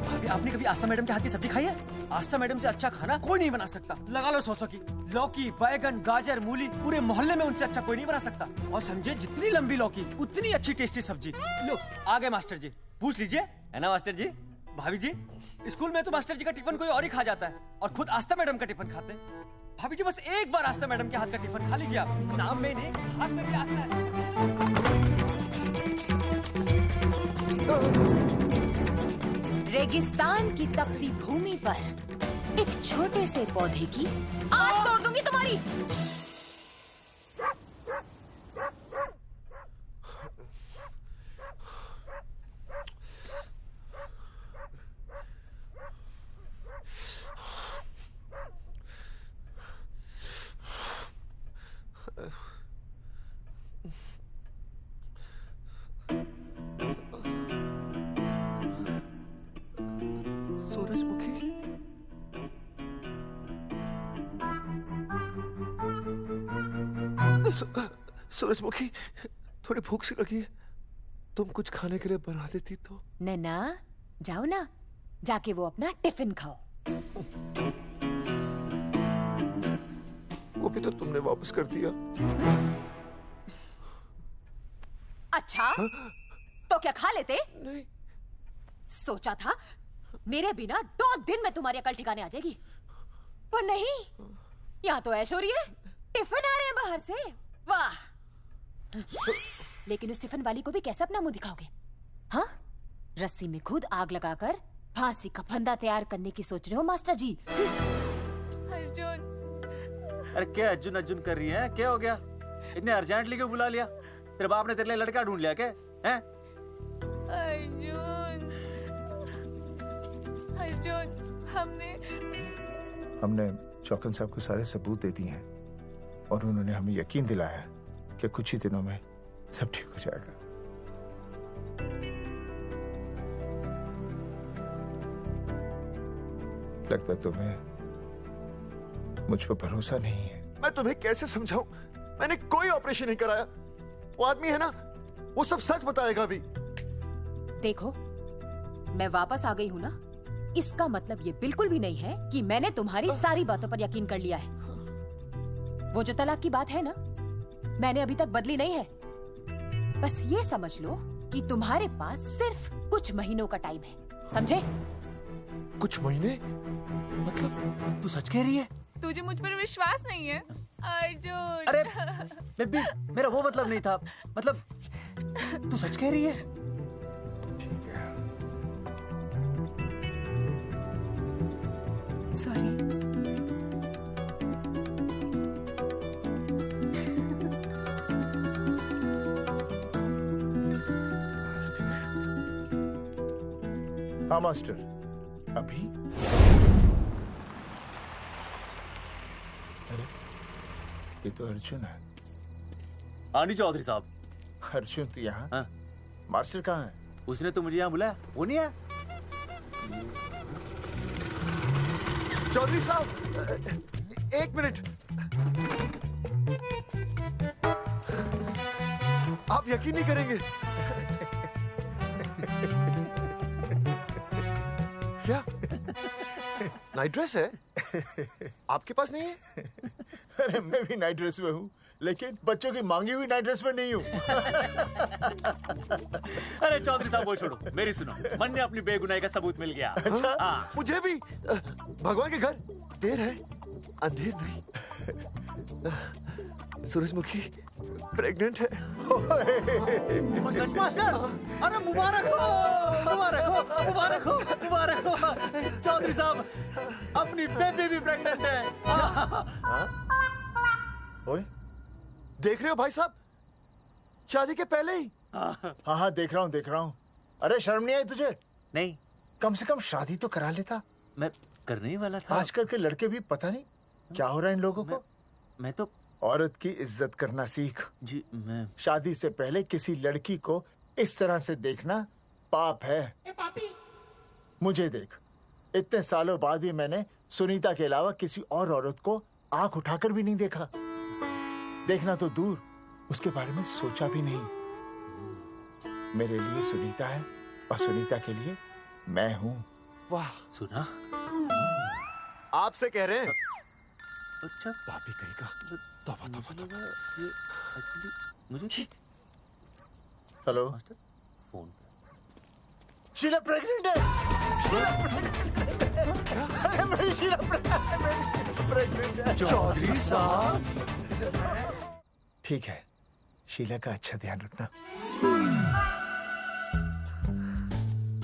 भाभी, आपने कभी आस्था मैडम के हाथ की सब्जी खाई है? आस्था मैडम से अच्छा खाना कोई नहीं बना सकता। लगा लो 100 की। लौकी, बैगन, गाजर, मूली, पूरे मोहल्ले में उनसे अच्छा कोई नहीं बना सकता। और समझे, जितनी लंबी लौकी उतनी अच्छी टेस्टी सब्जी। लो आ गए मास्टर जी, पूछ लीजिए, है ना मास्टर जी? भाभी जी, स्कूल में तो मास्टर जी का टिफिन कोई और ही खा जाता है और खुद आस्था मैडम का टिफिन खाते हैं। भाभी जी, बस एक बार आस्था मैडम के हाथ का टिफिन खा लीजिए आप। नाम में नहीं, हाथ में भी आस्था है। रेगिस्तान की तपती भूमि पर एक छोटे से पौधे की आस तोड़ दूंगी तुम्हारी। सूरजमुखी, थोड़ी भूख सी लगी है, तुम कुछ खाने के लिए बना देती तो। नैना जाओ ना, जाके वो अपना टिफिन खाओ। वो भी तो तुमने वापस कर दिया। अच्छा तो क्या खा लेते? नहीं। सोचा था मेरे बिना 2 दिन में तुम्हारी अकल ठिकाने आ जाएगी, पर नहीं, यहाँ तो ऐश हो रही है। टिफिन आ रहे हैं बाहर से, वाह। लेकिन उस टिफिन वाली को भी कैसे अपना मुंह दिखाओगे? हाँ, रस्सी में खुद आग लगाकर फांसी का फंदा तैयार करने की सोच रहे हो मास्टर जी? अर्जुन, अरे क्या अर्जुन अर्जुन कर रही है? क्या हो गया? इतने अर्जेंटली क्यों बुला लिया? तेरे बाप ने तेरे लिए लड़का ढूंढ लिया क्या? हैं? अर्जुन, अर्जुन, हमने चौकन साहब को सारे सबूत दे दिए हैं और उन्होंने हमें यकीन दिलाया कि कुछ ही दिनों में सब ठीक हो जाएगा। लगता है तुम्हें मुझ पर भरोसा नहीं है। मैं तुम्हें कैसे समझाऊं? मैंने कोई ऑपरेशन नहीं कराया। वो आदमी है ना, वो सब सच बताएगा अभी। देखो, मैं वापस आ गई हूँ ना, इसका मतलब ये बिल्कुल भी नहीं है कि मैंने तुम्हारी सारी बातों पर यकीन कर लिया है। वो जो तलाक की बात है ना, मैंने अभी तक बदली नहीं है। बस ये समझ लो कि तुम्हारे पास सिर्फ कुछ महीनों का टाइम है, समझे? कुछ महीने? मतलब तू सच कह रही है? तुझे मुझ पर विश्वास नहीं है अर्जुन? अरे बेबी, मेरा वो मतलब नहीं था। मतलब तू सच कह रही है? ठीक है। सॉरी। हाँ मास्टर, अभी? अरे ये तो अर्जुन है। आनी चौधरी साहब। अर्जुन तू यहाँ? हाँ। मास्टर कहाँ है? उसने तो मुझे यहाँ बुलाया, वो नहीं आया। चौधरी साहब, 1 मिनट। आप यकीन नहीं करेंगे। क्या नाइट ड्रेस है? आपके पास नहीं है? अरे मैं भी नाइट ड्रेस में हूँ, लेकिन बच्चों की मांगी हुई नाइट ड्रेस में नहीं हूँ। अरे चौधरी साहब वो छोड़ो, मेरी सुनो। मन ने अपनी बेगुनाही का सबूत मिल गया। अच्छा, हाँ। मुझे भी। भगवान के घर देर है, अंधेर नहीं। सूरजमुखी प्रेग्नेंट है। सच मास्टर? अरे मुबारक हो, मुबारक हो, मुबारक हो, मुबारक हो। चौधरी साहब, अपनी बेबी भी प्रेग्नेंट है। ओए, देख रहे हो भाई साहब, शादी के पहले ही। हाँ हाँ देख रहा हूँ, देख रहा हूँ। अरे शर्म नहीं आई तुझे? नहीं। कम से कम शादी तो करा लेता। मैं करने ही वाला था। आजकल के लड़के भी पता नहीं क्या हो रहा है इन लोगों को। मैं तो औरत की इज्जत करना सीख। जी मैं शादी से पहले किसी लड़की को इस तरह से देखना पाप है। मुझे देख, इतने सालों बाद भी मैंने सुनीता के अलावा किसी और औरत को आंख उठाकर भी नहीं देखा। देखना तो दूर, उसके बारे में सोचा भी नहीं। मेरे लिए सुनीता है और सुनीता के लिए मैं हूँ। वाह, सुना? आपसे कह रहे हैं। अच्छा, भाभी कहेगा। तौबा तौबा तौबा। मुझे हेलो, फोन शीला प्रेग्नेंट है। अरे मेरी शीला प्रेग्नेंट है। चौधरी साहब, ठीक है, शीला का अच्छा ध्यान रखना।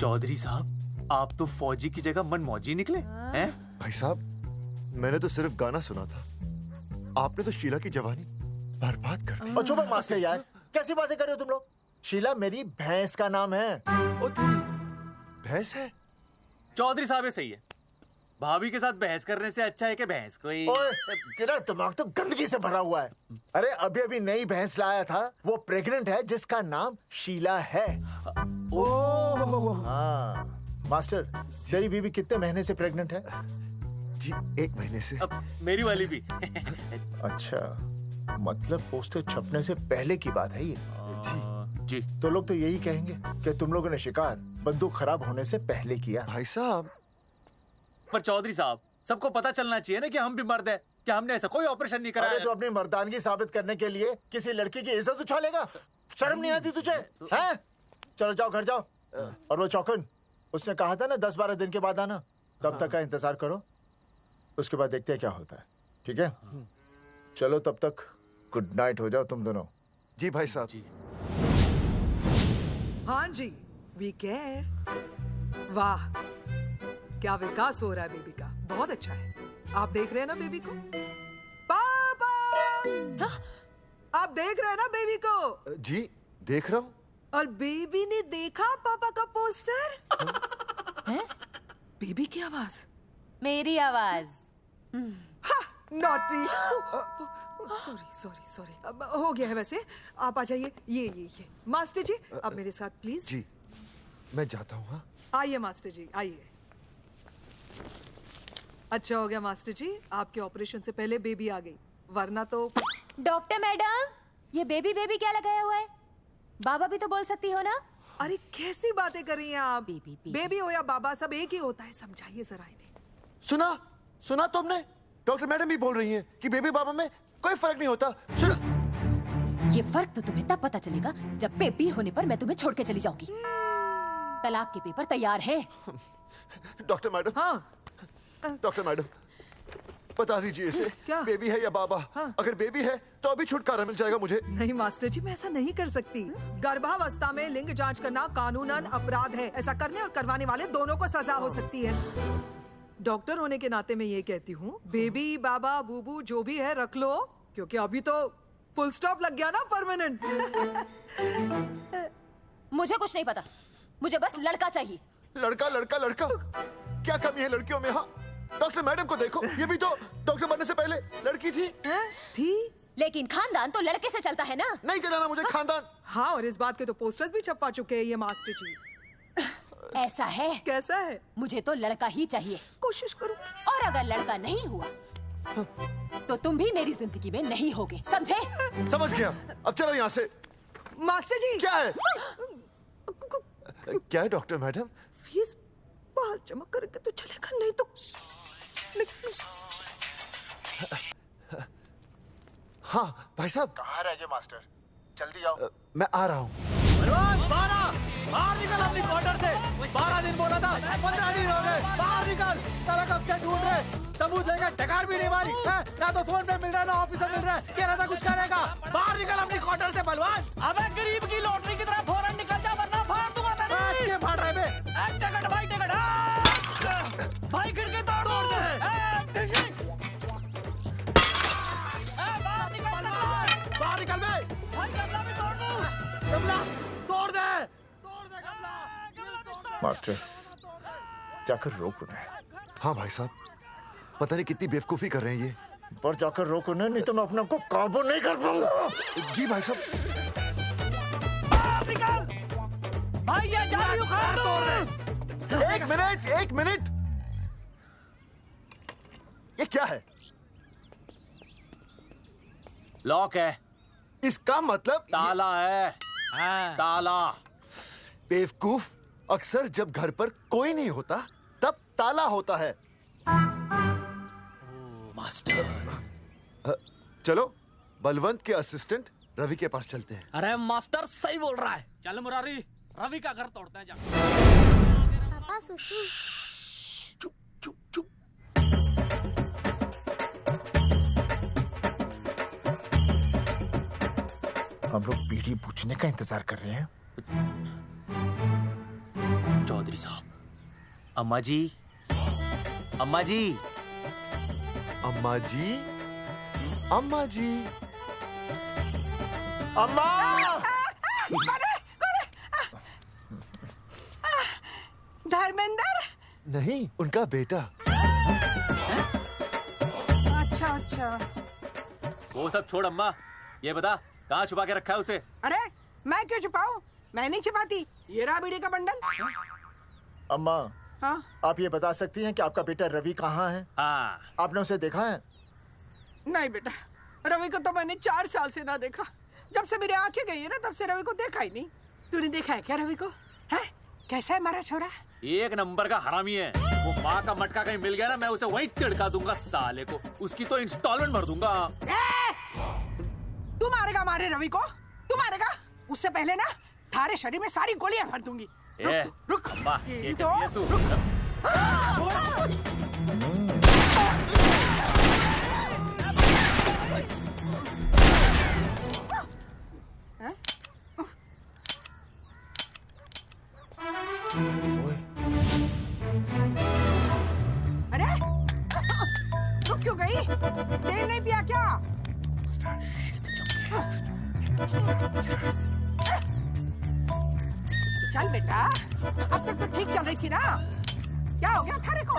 चौधरी साहब, आप तो फौजी की जगह मनमौजी निकले हैं? भाई साहब, मैंने तो सिर्फ गाना सुना था, आपने तो शीला की जवानी बर्बाद कर दी। और चुप मास्टर यार, कैसी बातें कर रहे हो तुम लोग? शीला मेरी भैंस का नाम है। ओ तेरी भैंस है? चौधरी साहब ये सही है। भाभी के साथ बहस करने से अच्छा है कि भैंस कोई। ओए, तेरा दिमाग तो गंदगी से भरा हुआ है। अरे अभी अभी नई भैंस लाया था, वो प्रेग्नेंट है, जिसका नाम शीला है। ओह हाँ मास्टर, तेरी बीवी कितने महीने से प्रेग्नेंट है? जी 1 महीने से। अब मेरी वाली भी। अच्छा, मतलब पोस्टर छपने से पहले की बात है ये। जी। तो लोग तो यही कहेंगे कि तुम लोगों ने शिकार बंदूक खराब होने से पहले किया। भाई साहब, पर चौधरी साहब, सबको पता चलना चाहिए ना कि हम भी मर्द हैं, कि हमने ऐसा कोई ऑपरेशन नहीं कराया। अरे तो अपनी मर्दानगी साबित करने के लिए किसी लड़की की इज्जत उछालेगा? शर्म नहीं आती तुझे? हैं? चलो जाओ, घर जाओ। और वो चौकन, उसने कहा था ना 10-12 दिन के बाद आना, तब तक का इंतजार करो, उसके बाद देखते हैं क्या होता है। ठीक है? चलो तब तक गुड नाइट हो जाओ तुम दोनों। जी भाई साहब। हाँ जी, वी केयर। वाह, क्या विकास हो रहा है बेबी का, बहुत अच्छा है। आप देख रहे हैं ना बेबी को? पापा! आप देख रहे हैं ना बेबी को? जी देख रहा हूँ। और बेबी ने देखा पापा का पोस्टर? बेबी की आवाज? मेरी आवाज। नॉटी। सॉरी अब हो गया है वैसे। आप आ जाइए। ये मास्टर जी, आप मेरे साथ प्लीज। जी मैं जाता हूँ। हाँ आइए मास्टर जी, आइए। अच्छा हो गया मास्टर जी, आपके ऑपरेशन से पहले बेबी आ गई, वरना तो। डॉक्टर मैडम, ये बेबी क्या लगाया हुआ है? बाबा भी तो बोल सकती हो ना? अरे कैसी बातें कर रही हैं आप? बेबी हो या बाबा, सब एक ही होता है, समझाइए जरा इन्हें। सुना तुमने? डॉक्टर मैडम भी बोल रही हैं कि बेबी बाबा में कोई फर्क नहीं होता। सुना? ये फर्क तो तुम्हें तब पता चलेगा जब बेबी होने पर मैं तुम्हें छोड़ के चली जाऊंगी। तलाक के पेपर तैयार है। Doctor madam. हाँ डॉक्टर मैडम, बता दीजिए इसे, क्या बेबी है या बाबा? अगर बेबी है तो अभी छुटकारा मिल जाएगा मुझे। नहीं मास्टर जी, मैं ऐसा नहीं कर सकती। गर्भावस्था में लिंग जांच करना कानूनन अपराध है। ऐसा करने और करवाने वाले दोनों को सजा हो सकती है। डॉक्टर होने के नाते मैं ये कहती हूँ, बेबी बाबा बूबू जो भी है रख लो, क्योंकि अभी तो फुल स्टॉप लग गया ना परमानेंट। मुझे कुछ नहीं पता, मुझे बस लड़का चाहिए। लड़का क्या कमी है लड़कियों में? हाँ डॉक्टर मैडम को देखो, ये भी तो डॉक्टर बनने से पहले लड़की थी। लेकिन खानदान तो लड़के से चलता है ना। नहीं चलाना मुझे खानदान। हाँ, और इस बात के तो पोस्टर्स भी छपवा चुके हैं ये मास्टर जी। ऐसा है? कैसा है? मुझे तो लड़का ही चाहिए। कोशिश करो। और अगर लड़का नहीं हुआ तो तुम भी मेरी जिंदगी में नहीं होगे, समझे? समझ गया। अब चलो यहाँ से। मास्टर जी। क्या है? क्या है डॉक्टर मैडम? फीस बाहर जमा करेंगे तो चलेगा, नहीं तो हाँ भाई साहब। कहाँ रह गए मास्टर? जल्दी आओ। मैं आ रहा हूँ। बाहर निकल अपनी क्वार्टर से। 12 दिन बोला था, 15 दिन हो गए। बाहर निकल। सारा कब से ढूंढ रहे, सबूत लेकर डकार भी नहीं मारी है? ना तो फोन पे मिल रहा है, ना ऑफिस में मिल रहा है। कह रहा था कुछ करेगा। बाहर निकल अपनी क्वार्टर से बलवान। अबे गरीब की लॉटरी की तरह फौरन निकल जा, वरना फाड़ दूंगा तेरी। ये फाड़ रहे बे। टिकट भाई, टिकट। भाई खिड़की तोड़ दे। बाहर निकल बे। भाई गमला भी तोड़ दूं। गमला तोड़ दे। मास्टर जाकर रोक उन्हें। हाँ भाई साहब, पता नहीं कितनी बेवकूफी कर रहे हैं ये। पर जाकर रोक उन्हें, नहीं तो मैं अपने आप को काबू नहीं कर पाऊंगा। जी भाई साहब। निकल भाई, ये जाली उखाड़ दो। एक मिनट। ये क्या है? लॉक है। इसका मतलब ताला है। ताला। बेवकूफ, अक्सर जब घर पर कोई नहीं होता तब ताला होता है। मास्टर। चलो बलवंत के असिस्टेंट रवि के पास चलते हैं। अरे मास्टर सही बोल रहा है। चल मुरारी, रवि का घर तोड़ते हैं। जा पापा सुसु। हम लोग पीढ़ी पूछने का इंतजार कर रहे हैं। चौधरी साहब। अम्मा जी, अम्मा जी, अम्मा जी, अम्मा जी, अम्मा। धर्मेंद्र? नहीं, उनका बेटा। अच्छा। वो सब छोड़ अम्मा, ये बता कहाँ छुपा के रखा है उसे? अरे मैं क्यों छुपाऊं? मैं नहीं छिपाती। ये रहा बीड़ी का बंडल। अम्मा, हाँ? आप ये बता सकती हैं कि आपका बेटा रवि कहाँ है? हाँ। आपने उसे देखा है? नहीं बेटा, रवि को तो मैंने 4 साल से ना देखा। जब से मेरी आंखें गई है ना तब से रवि को देखा ही नहीं। तूने देखा है क्या रवि को? है कैसा है हमारा छोरा? एक नंबर का हरामी है। वो माँ का मटका कहीं मिल गया ना, मैं उसे वहीं तिड़का दूंगा साले को। उसकी तो इंस्टॉलमेंट भर दूंगा। तू मारेगा मारे रवि को? तू मारेगा? उससे पहले ना थारे शरीर में सारी गोलियां भर दूंगी। रुक अरे रुक क्यों गई? तेल नहीं पिया क्या? चल बेटा, अब तक तो ठीक चल रही थी ना। क्या हो गया थारे को?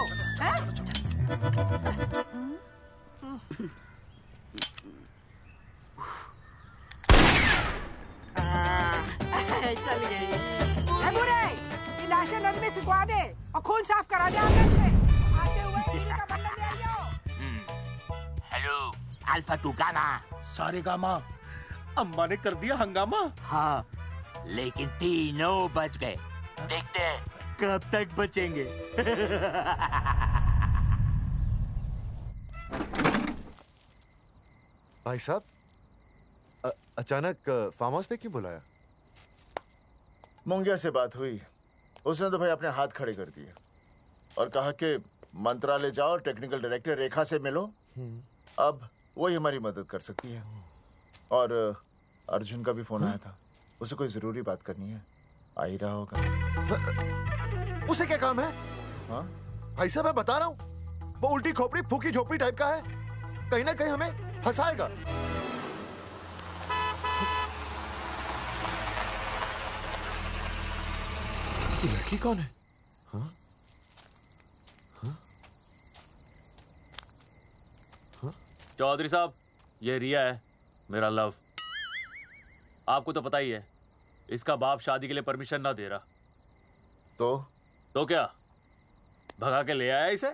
चल गई। ये लाशें नदी में फिकवा दे और खून साफ करा दे आंगन से। आते हुए टीवी का बंडल ले आओ। Hello alpha two gamma. सारे गामा। अम्मा ने कर दिया हंगामा। हाँ लेकिन तीनों बच गए। देखते हैं कब तक बचेंगे। भाई साहब, अचानक फार्म हाउस पे क्यों बुलाया? मुंगिया से बात हुई, उसने तो भाई अपने हाथ खड़े कर दिए और कहा कि मंत्रालय जाओ और टेक्निकल डायरेक्टर रेखा से मिलो। अब वही हमारी मदद कर सकती है। और अर्जुन का भी फोन आया था, उसे कोई जरूरी बात करनी है, आ ही रहा होगा। उसे क्या काम है? हाँ भाई साहब मैं बता रहा हूँ, वो उल्टी खोपड़ी फूकी झोपड़ी टाइप का है, कहीं ना कहीं हमें फंसाएगा। ये लड़की कौन है? हाँ? हाँ? हाँ? चौधरी साहब, ये रिया है, मेरा लव। आपको तो पता ही है, इसका बाप शादी के लिए परमिशन ना दे रहा। तो क्या भगा के ले आया इसे?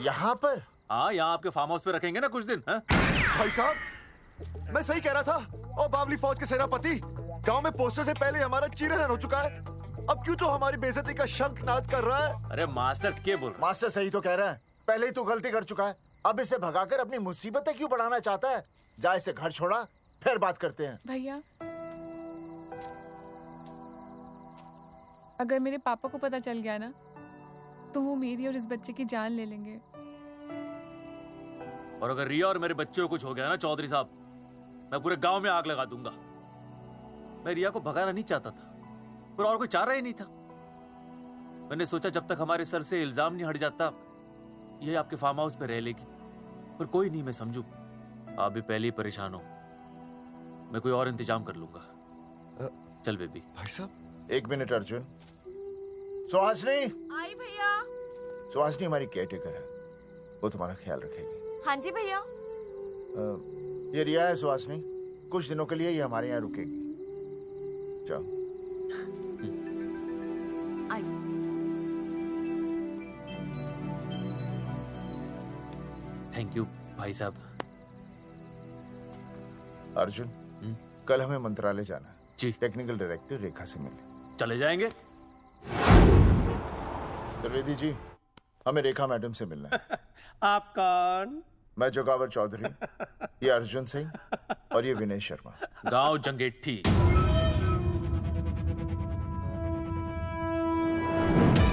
यहाँ पर? हाँ, यहाँ आपके फार्म हाउस पे रखेंगे ना कुछ दिन। हाँ? भाई साहब मैं सही कह रहा था। और बावली फौज के सेनापति, गांव में पोस्टर से पहले हमारा चीरहरण हो चुका है। अब क्यों तो हमारी बेइज्जती का शंखनाद कर रहा है? अरे मास्टर क्या बोल रहा है? मास्टर सही तो कह रहा है, पहले ही तो गलती कर चुका है, अब इसे भगाकर अपनी मुसीबतें क्यों बढ़ाना चाहता है? जा इसे घर छोड़ा, फिर बात करते हैं। भैया, अगर मेरे पापा को पता चल गया ना तो वो मेरी और इस बच्चे की जान ले लेंगे। और अगर रिया और मेरे बच्चे को कुछ हो गया ना चौधरी साहब, मैं पूरे गांव में आग लगा दूंगा। मैं रिया को भगाना नहीं चाहता था, पर और कोई चारा ही नहीं था। मैंने सोचा जब तक हमारे सर से इल्जाम नहीं हट जाता, ये आपके फार्म हाउस पे रह लेगी। पर कोई नहीं, मैं समझू आप भी पहले ही परेशान हो, मैं कोई और इंतजाम कर लूंगा। चल बेबी। भाई साहब 1 मिनट अर्जुन। सुहासनी। आई भैया। सुहासनी हमारी केयरटेकर है, वो तुम्हारा ख्याल रखेगी। हाँ जी भैया। ये रिया है सुहासनी, कुछ दिनों के लिए ये हमारे यहाँ रुकेगी। जाओ। थैंक यू भाई साहब। अर्जुन, कल हमें मंत्रालय जाना है जी। टेक्निकल डायरेक्टर रेखा से मिलने चले जाएंगे। त्रिवेदी जी, हमें रेखा मैडम से मिलना है। आप कौन? मैं जोगावर चौधरी, ये अर्जुन सिंह और ये विनय शर्मा। गांव जंगेठी।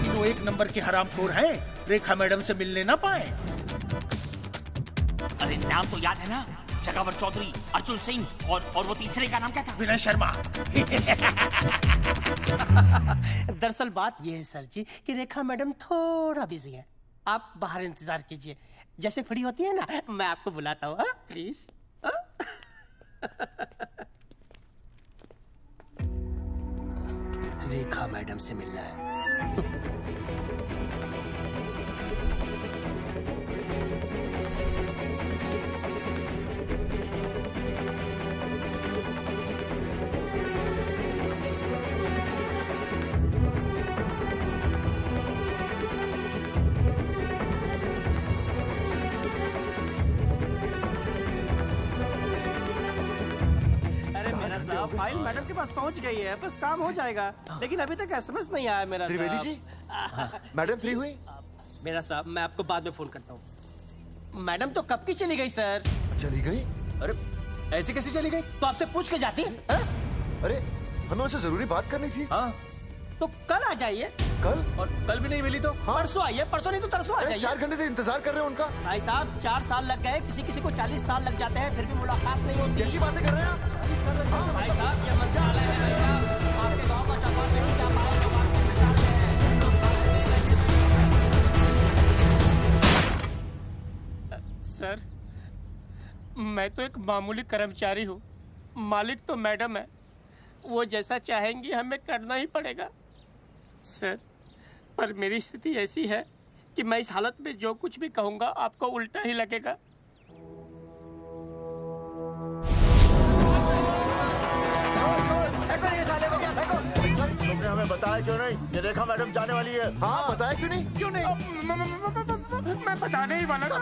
तीनों एक नंबर के हरामखोर हैं, रेखा मैडम से मिलने ना पाए। अरे नाम तो याद है ना, जगावर चौधरी, अर्जुन सिंह और वो तीसरे का नाम क्या था? विनय शर्मा। दरअसल बात यह है सर जी कि रेखा मैडम थोड़ा बिजी है, आप बाहर इंतजार कीजिए, जैसे फ्री होती है ना मैं आपको बुलाता हूँ। प्लीज। रेखा मैडम से मिलना है। फाइल मैडम के पास पहुंच गई है, बस काम हो जाएगा। लेकिन अभी तक एसएमएस नहीं आया मेरा। त्रिवेदी जी, मैडम फ्री हुई? मेरा साहब, मैं आपको बाद में फोन करता हूँ। मैडम तो कब की चली गई सर। चली गई? अरे ऐसे कैसे चली गई? तो आपसे पूछ के जाती है? अरे हमें उनसे जरूरी बात करनी थी। हाँ तो कल आ जाइए। कल? और कल भी नहीं मिली तो परसों आइए, परसों नहीं तो तरसों आ जाइए। 4 घंटे से इंतजार कर रहे हैं उनका। भाई साहब 4 साल लग गए, किसी किसी को 40 साल लग जाते हैं, फिर भी मुलाकात नहीं होती। कैसी बातें कर रहे हैं आप? 40 साल लग जाते हैं। भाई साहब ये मंत्रालय है भाई साहब, आपके गाँव का चौपाल नहीं जा पाए तो बात करने जा रहे हैं। सर मैं तो एक मामूली कर्मचारी हूँ, मालिक तो मैडम है, वो जैसा चाहेंगी हमें करना ही पड़ेगा। सर पर मेरी स्थिति ऐसी है कि मैं इस हालत में जो कुछ भी कहूँगा आपको उल्टा ही लगेगा। तुमने हमें बताया क्यों नहीं? ये रेखा मैडम जाने वाली है। हाँ बताया क्यों नहीं? क्यों नहीं? मैं बताने ही वाला था।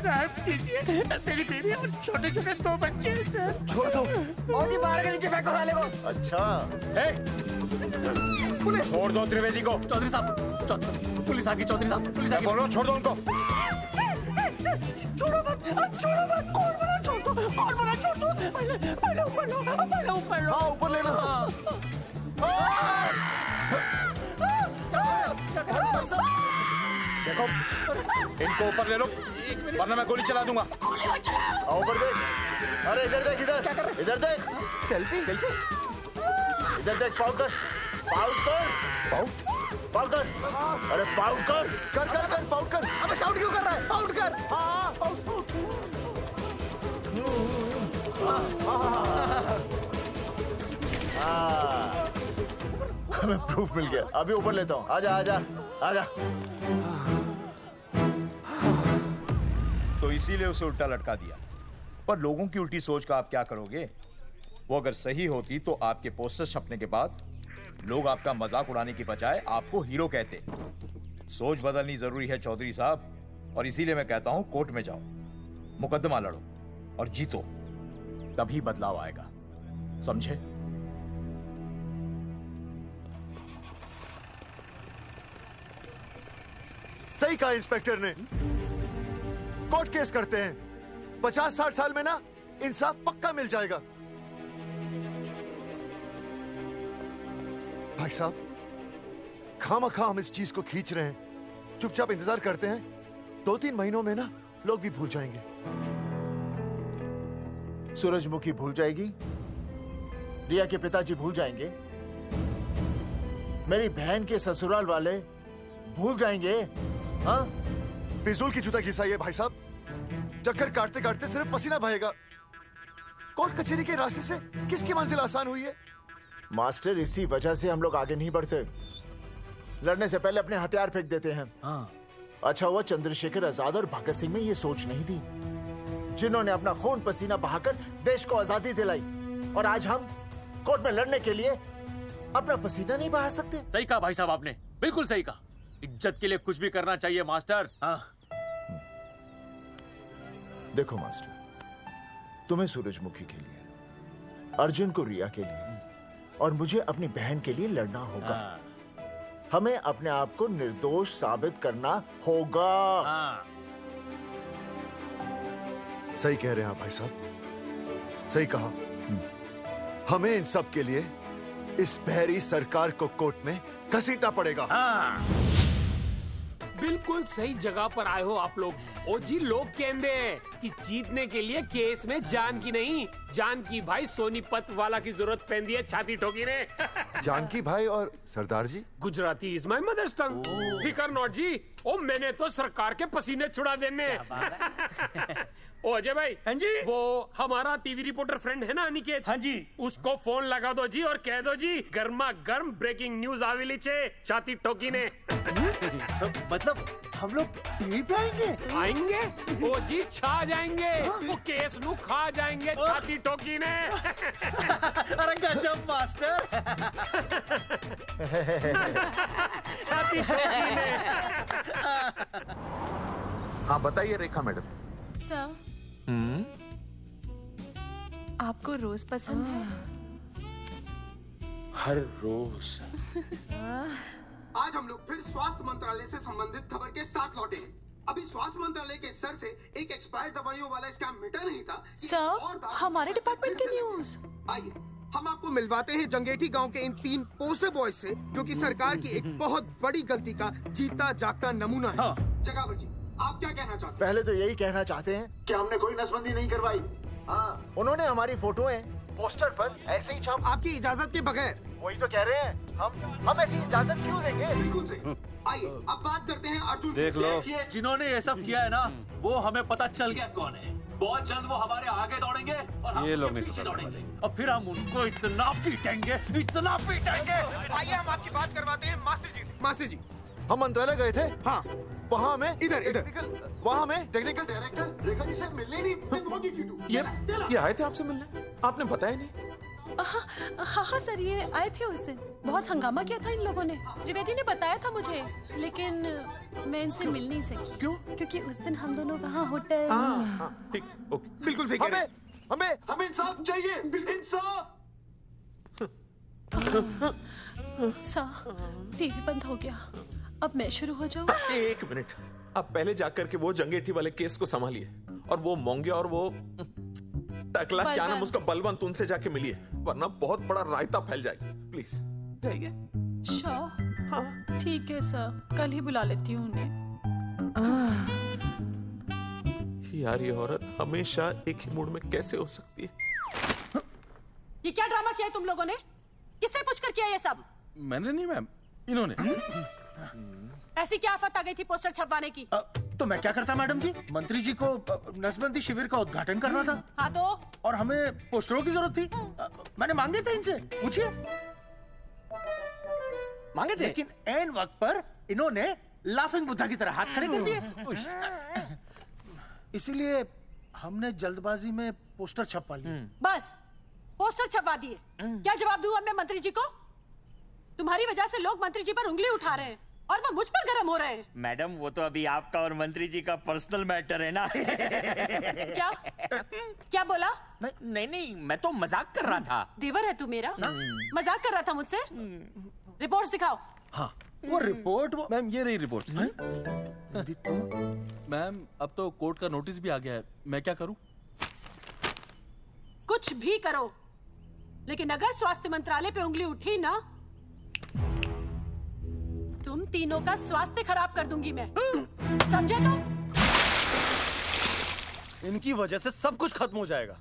माफ कीजिए, मेरी बीवी और छोटे छोटे 2 बच्चे हैं सर। छोड़ दो। और जी बाहर के नीचे फेंको साले को। अच्छा पुलिस छोड़ दो त्रिवेदी को। चौधरी साहब, पुलिस आ गई। चौधरी साहब पुलिस आ गई। बोलो छोड़ दो उनको। छोड़ो मत, छोड़ो मत। कौन बोला छोड़ दो? कौन बोला छोड़ दो? पहले ऊपर लो, पहले ऊपर लो। हाँ ऊपर लेना। देखो इनको ऊपर ले लो वरना मैं गोली चला दूंगा। आओ ऊपर देख। अरे इधर देख, इधर इधर देख। सेल्फी इधर देख। पाउट कर, पाउट कर, पाउट कर। अरे पाउट कर, कर कर कर पाउट कर। अबे शाउट क्यों कर रहा है? पाउट कर। हाँ हमें प्रूफ मिल गया। अभी ऊपर लेता हूँ। आजा आजा आजा। तो इसीलिए उसे उल्टा लटका दिया। पर लोगों की उल्टी सोच का आप क्या करोगे? वो अगर सही होती तो आपके पोस्टर छपने के बाद लोग आपका मजाक उड़ाने की बजाय आपको हीरो कहते। सोच बदलनी जरूरी है चौधरी साहब, और इसीलिए मैं कहता हूं कोर्ट में जाओ, मुकदमा लड़ो और जीतो, तभी बदलाव आएगा। समझे? सही कहा इंस्पेक्टर ने। कोर्ट केस करते हैं, 50-60 साल में ना इंसाफ पक्का मिल जाएगा। भाई साहब खामखा हम इस चीज को खींच रहे हैं, चुपचाप इंतजार करते हैं, 2-3 महीनों में ना लोग भी भूल जाएंगे। सूरजमुखी भूल जाएगी, रिया के पिताजी भूल जाएंगे, मेरी बहन के ससुराल वाले भूल जाएंगे। हाँ फिजूल की जुता घिसाई है भाई साहब, चक्कर काटते काटते सिर्फ पसीना बहेगा। कोर्ट कचहरी के रास्ते से किसकी मंजिल आसान हुई है? मास्टर इसी वजह से हम लोग आगे नहीं बढ़ते, लड़ने से पहले अपने हथियार फेंक देते हैं। हाँ। अच्छा हुआ चंद्रशेखर आजाद और भगत सिंह में ये सोच नहीं थी, जिन्होंने अपना खून पसीना बहाकर देश को आजादी दिलाई, और आज हम कोर्ट में लड़ने के लिए अपना पसीना नहीं बहा सकते। सही कहा भाई साहब आपने, बिल्कुल सही कहा। इज्जत के लिए कुछ भी करना चाहिए मास्टर। हाँ। देखो मास्टर, तुम्हें सूरजमुखी के लिए, अर्जुन को रिया के लिए, और मुझे अपनी बहन के लिए लड़ना होगा। हमें अपने आप को निर्दोष साबित करना होगा। सही कह रहे हैं आप भाई साहब, सही कहा। हमें इन सब के लिए इस बहरी सरकार को कोर्ट में घसीटना पड़ेगा। बिल्कुल सही जगह पर आए हो आप लोग। ओ जी लोग कहते हैं कि जीतने के लिए केस में जान की नहीं, जान की भाई सोनीपत वाला की जरूरत पैंदी है छाती ठोकी ने। जानकी भाई और सरदार जी? गुजराती इज माय मदर्स टंग। फिकर नॉट जी, ओ मैंने तो सरकार के पसीने छुड़ा देने। ओ अजय भाई, हाँ जी, वो हमारा टीवी रिपोर्टर फ्रेंड है ना अनिकेत, हाँ जी, उसको फोन लगा दो जी और कह दो जी गर्मा गर्म ब्रेकिंग न्यूज आवेली छे छाती ठोकी ने। मतलब हम लोग टीवी पे आएंगे? ओ जी छा जाएंगे, वो केस नु खा जाएंगे छाती ठोकी ने। अरे गजब मास्टर। छाती ठोकी ने। हाँ बताइए रेखा मैडम। सर, आपको रोज पसंद है? हर रोज। आज हम लोग फिर स्वास्थ्य मंत्रालय से संबंधित खबर के साथ लौटे हैं। अभी स्वास्थ्य मंत्रालय के सर से एक एक्सपायर्ड दवाइयों वाला स्कैम मिटा नहीं था। सर, हमारे डिपार्टमेंट की न्यूज। आइए हम आपको मिलवाते हैं जंगेठी गांव के इन 3 पोस्टर बॉयज से, जो कि सरकार की एक बहुत बड़ी गलती का जीता जागता नमूना है। जगावर जी, आप क्या कहना चाहते हैं? पहले तो यही कहना चाहते हैं कि हमने कोई नसबंदी नहीं करवाई। हाँ, उन्होंने हमारी फोटोएं पोस्टर पर ऐसे ही छाप, आपकी इजाजत के बगैर। वही तो कह रहे हैं, हम ऐसी इजाजत क्यों देंगे? बिल्कुल सही। आइए अब बात करते हैं अर्जुन देख लो, जिन्होंने ये सब किया है ना, वो हमें पता चल गया कौन है। बहुत जल्द वो हमारे आगे दौड़ेंगे और हम ये लोग उनके नहीं पीछे सुधरने दौड़ेंगे और फिर हम उनको इतना पीटेंगे, इतना पीटेंगे। आइए हम आपकी बात करवाते हैं मास्टर जी से। मास्टर जी, हम मंत्रालय गए थे। हाँ, वहाँ हमें इधर वहाँ हमें टेक्निकल डायरेक्टर रेखा जी से मिलने नहीं। Then what did you do? ये आए थे आपसे मिलने, आपने बताया नहीं। हाँ सर, ये आए थे उस दिन। बहुत हंगामा किया था इन लोगों ने। त्रिवेदी ने बताया था मुझे, लेकिन मैं इनसे मिल नहीं सकी। क्यों? क्योंकि उस दिन हम दोनों वहाँ होटल। ठीक, ओके। बिल्कुल सही कह रहे हैं। हमें इंसाफ चाहिए, इंसाफ। सर, टीवी बंद हो गया। अब मैं शुरू हो जाऊँ? 1 मिनट, आप पहले जाकर के वो जंगेठी वाले केस को संभालिए और वो मोंगिया और वो टकला क्या नाम उसका बलवंत, उनसे जाके मिलिए, वरना बहुत बड़ा रायता फैल जाएगा। प्लीज जाइए। हाँ, ठीक है सर, कल ही बुला लेती हूँ उन्हें। यार ये औरत हमेशा एक ही मूड में कैसे हो सकती है? ये क्या ड्रामा किया है तुम लोगों ने? किससे पूछकर किया ये सब? मैंने नहीं मैम, इन्होंने। ऐसी क्या आफत आ गई थी पोस्टर छपवाने की? तो मैं क्या करता मैडम जी? मंत्री जी को नसबंदी शिविर का उद्घाटन करना था। हाँ तो? और हमें पोस्टरों की जरूरत थी। मैंने मांगे थे इनसे, पूछिए। मांगे थे, लेकिन ऐन वक्त पर इन्होंने लाफिंग बुद्धा की तरह हाथ खड़े कर दिए। इसीलिए हमने जल्दबाजी में पोस्टर छपवा लिए। बस पोस्टर छपवा दिए। क्या जवाब दूं अब मैं मंत्री जी को? तुम्हारी वजह से लोग मंत्री जी पर उंगली उठा रहे हैं और वो मुझ पर गर्म हो रहे हैं। मैडम, वो तो अभी आपका और मंत्री जी का पर्सनल मैटर है ना। क्या क्या बोला? नहीं, मैं तो मजाक कर रहा था। देवर है तू मेरा? मजाक कर रहा था मुझसे? रिपोर्ट्स दिखाओ। हाँ, वो रिपोर्ट मैम, ये रही रिपोर्ट। मैम, अब तो कोर्ट का नोटिस भी आ गया है, मैं क्या करूं? कुछ भी करो, लेकिन अगर स्वास्थ्य मंत्रालय पे उंगली उठी ना, तुम तीनों का स्वास्थ्य खराब कर दूंगी मैं। समझे तुम? इनकी वजह से सब कुछ खत्म हो जाएगा।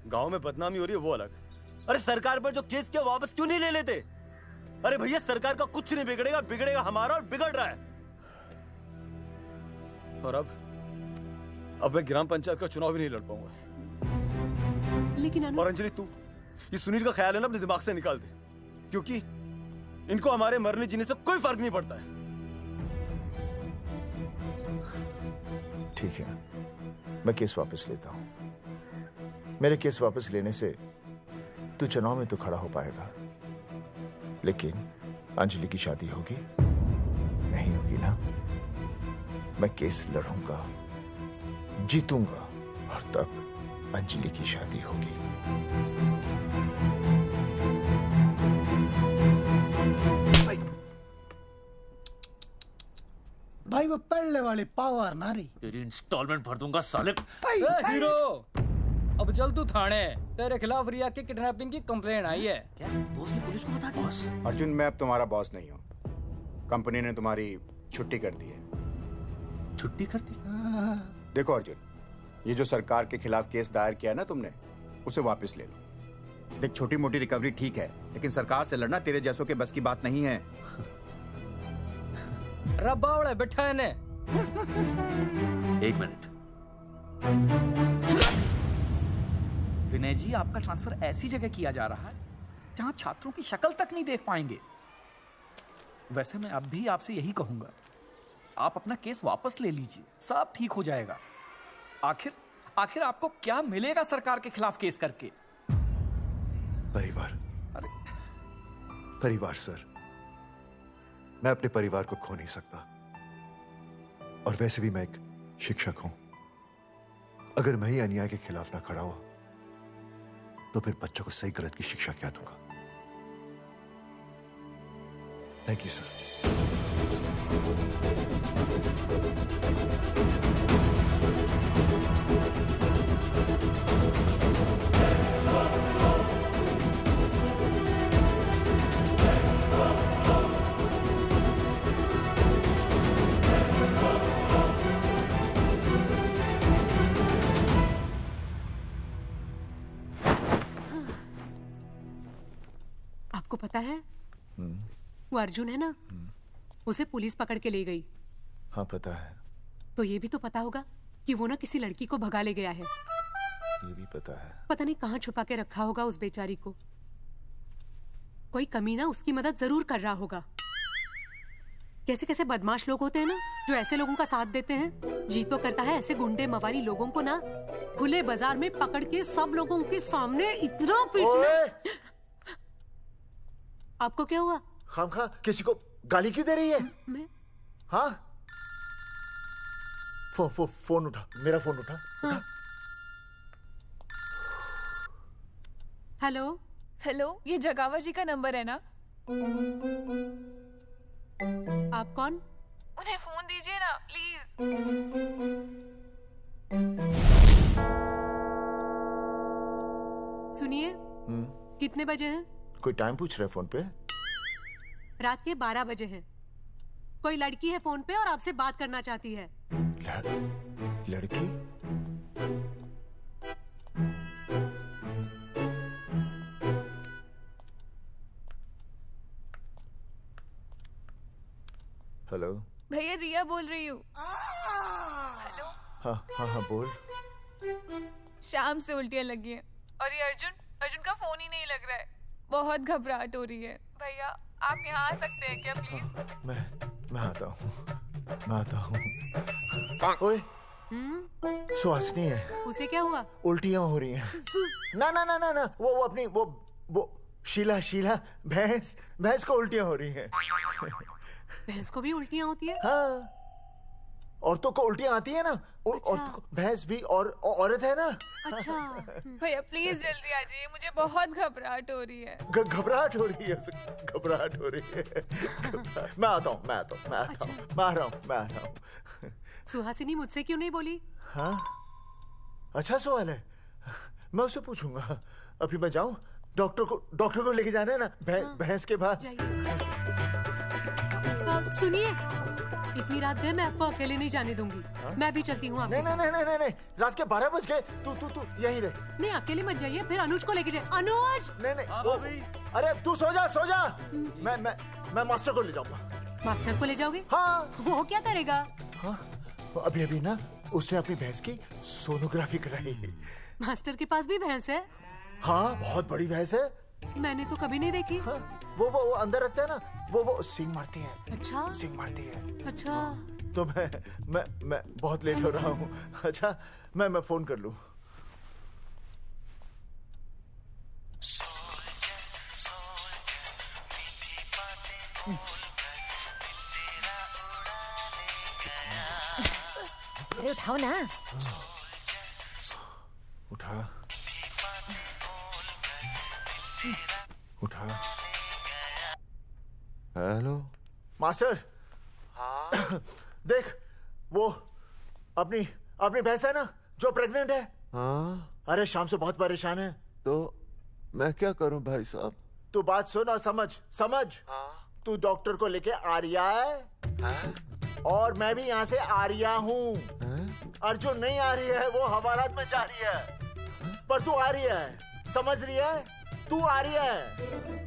गांव में बदनामी हो रही है वो अलग, अरे सरकार पर जो केस किया वापस क्यों नहीं ले लेते? अरे भैया, सरकार का कुछ नहीं बिगड़ेगा, बिगड़ेगा हमारा, और बिगड़ रहा है। और अब मैं ग्राम पंचायत का चुनाव भी नहीं लड़ पाऊंगा। लेकिन और अंजलि, तू ये सुनील का ख्याल है ना, अपने दिमाग से निकाल दे, क्योंकि इनको हमारे मरने जीने से कोई फर्क नहीं पड़ता है। ठीक है, मैं केस वापस लेता हूं। मेरे केस वापस लेने से तू चुनाव में तो खड़ा हो पाएगा, लेकिन अंजलि की शादी होगी नहीं होगी ना? मैं केस लड़ूंगा, जीतूंगा, और तब अंजलि की शादी होगी। भाई वो पढ़ने वाली पावर नारी। तेरी इंस्टॉलमेंट भर दूंगा साले। हीरो, अब चल तू थाने। तेरे खिलाफ रिया के किडनैपिंग की कंप्लेंट आई है। क्या बॉस ने पुलिस को बता दिया? अर्जुन, मैं अब तुम्हारा बॉस नहीं हूँ। कंपनी ने तुम्हारी छुट्टी कर दी है। छुट्टी कर दी? देखो अर्जुन, ये जो सरकार के खिलाफ केस दायर किया ना तुमने, उसे वापस ले लो। देख, छोटी मोटी रिकवरी ठीक है, लेकिन सरकार से लड़ना तेरे जैसों के बस की बात नहीं है। रबावड़े बैठा है ने। 1 मिनट। विनय जी, आपका ट्रांसफर ऐसी जगह किया जा रहा है जहां आप छात्रों की शक्ल तक नहीं देख पाएंगे। वैसे मैं अब भी आपसे यही कहूंगा, आप अपना केस वापस ले लीजिए, सब ठीक हो जाएगा। आखिर आपको क्या मिलेगा सरकार के खिलाफ केस करके? परिवार। परिवार सर, मैं अपने परिवार को खो नहीं सकता, और वैसे भी मैं एक शिक्षक हूं। अगर मैं ही अन्याय के खिलाफ ना खड़ा हुआ तो फिर बच्चों को सही गलत की शिक्षा क्या दूंगा? Thank you sir. आपको पता है वो अर्जुन है ना, उसे पुलिस पकड़ के ले गई। हाँ पता है। तो ये भी तो पता होगा कि वो ना किसी लड़की को भगा ले गया है। ये भी पता है। पता नहीं कहाँ छुपा के रखा होगा उस बेचारी को। कोई कमीना उसकी मदद जरूर कर रहा होगा। कैसे कैसे बदमाश लोग होते हैं ना जो ऐसे लोगों का साथ देते हैं। जी तो करता है ऐसे गुंडे मवाली लोगों को ना खुले बाजार में पकड़ के सब लोगों के सामने इतना पीटना। आपको क्या हुआ? खामखा किसी को गाली क्यों दे रही है? मैं? हाँ? फोन उठा, मेरा फोन उठा। हाँ। हेलो हेलो, ये जगावा जी का नंबर है ना? आप कौन? उन्हें फोन दीजिए ना प्लीज। सुनिए, कितने बजे हैं? कोई टाइम पूछ रहे फोन पे? रात के 12 बजे हैं। कोई लड़की है फोन पे और आपसे बात करना चाहती है। लड़की? हेलो भैया, रिया बोल रही हूँ। हेलो। हाँ हाँ हाँ बोल। शाम से उल्टियाँ लगी हैं और ये अर्जुन का फोन ही नहीं लग रहा है। बहुत घबराहट हो रही है। भैया आप यहाँ आ सकते हैं क्या प्लीज? मैं आता हूँ, मैं आता हूँ। ओए, सुहासिनी है। उसे क्या हुआ? उल्टियाँ हो रही हैं। ना ना ना ना ना, वो अपनी वो शीला भैंस को उल्टियाँ हो रही हैं। भैंस को भी उल्टियाँ होती है? हाँ, औरतों को उल्टियाँ आती है ना। औरतों को, भैंस भी और औरत है ना। अच्छा। भैया प्लीज जल्दी आ जाइए, मुझे बहुत घबराहट हो रही है। घबराहट हो रही है, घबराहट हो रही है। मैं आता हूँ, मैं आ रहा हूँ। सुहासिनी मुझसे क्यों नहीं बोली? हाँ, अच्छा सवाल है, मैं उसे पूछूंगा। अभी मैं जाऊँ? डॉक्टर को लेके जाना है ना भैंस के पास। सुनिए, इतनी रात गए मैं आपको अकेले नहीं जाने दूंगी। मैं भी चलती हूँ आपके साथ। नहीं, रात के 12 बज गए। तू यहीं रह। नहीं, अकेले मत जाइए, फिर अनुज को लेके जाइए। अनुज! नहीं, अरे तू सो जा। मैं मास्टर को ले जाऊंगा। मास्टर को ले जाओगे? हाँ। वो क्या करेगा? हाँ, अभी ना उसने अपनी भैंस की सोनोग्राफी कराई। मास्टर के पास भी भैंस है? हाँ, बहुत बड़ी भैंस है। मैंने तो कभी नहीं देखी। हाँ, वो अंदर रखते हैं ना, वो सींग मारती है। अच्छा, सींग मारती है। अच्छा। तो मैं बहुत लेट हो रहा हूँ। अच्छा, मैं फोन कर लूँ। अरे उठाओ ना। उठा। Hello master. हाँ? देख, वो अपनी भैंस है ना जो प्रेग्नेंट है। हाँ? अरे शाम से बहुत परेशान है। तो मैं क्या करूं भाई साहब? तू बात सुन और समझ। हाँ? तू डॉक्टर को लेके आ रिया है? हाँ? और मैं भी यहाँ से आ रिया हूँ। अर्जुन नहीं आ रही है, वो हवालात में जा रही है। पर तू आ रही है, समझ रही है? तू आ रही है।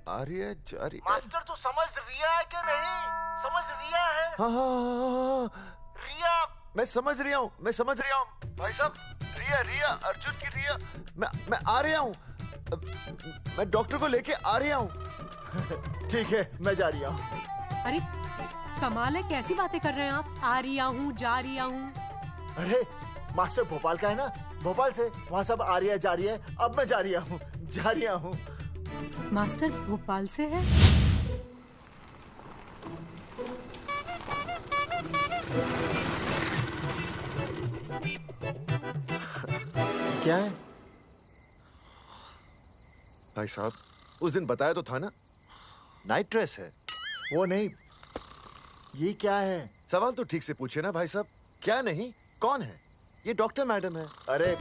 आ रही है, जा रही है। मास्टर तू समझ रिया है कि नहीं? समझ रिया है? हाँ। रिया, मैं समझ रहा हूँ भाई साहब। रिया अर्जुन की रिया। मैं आ रहा हूँ, मैं डॉक्टर को लेके आ रहा हूँ। ठीक है, मैं जा रही हूँ। अरे कमाल है, कैसी बातें कर रहे हैं आप? आ रही हूँ, जा रही हूँ। अरे मास्टर भोपाल का है ना, भोपाल से वहाँ सब आ रही है, जा रही है। अब मैं जा रही हूँ। मास्टर भोपाल से है? क्या है भाई साहब? उस दिन बताया तो था ना, नाइट ड्रेस है। वो नहीं, ये क्या है? सवाल तो ठीक से पूछे ना भाई साहब। क्या नहीं, कौन है? ये डॉक्टर मैडम है। अरे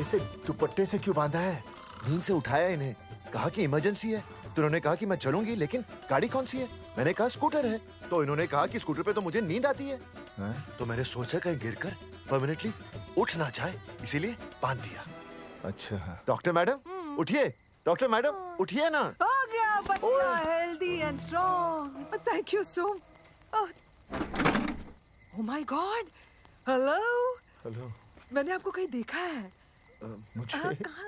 इसे दुपट्टे से क्यों बांधा है? नींद से उठाया इन्हें, कहा कि इमरजेंसी है। तो उन्होंने कहा कि मैं चलूंगी, लेकिन गाड़ी कौन सी है? मैंने कहा स्कूटर है। तो इन्होंने कहा कि स्कूटर पे तो मुझे नींद आती है। तो मैंने सोचा कहीं गिरकर परमानेंटली उठ ना जाए, इसीलिए बांध दिया। अच्छा डॉक्टर मैडम उठिए, डॉक्टर मैडम उठिए ना। हो गया बच्चा healthy and strong. Thank you so oh my God. Hello hello, मैंने आपको कहीं देखा है? मुझे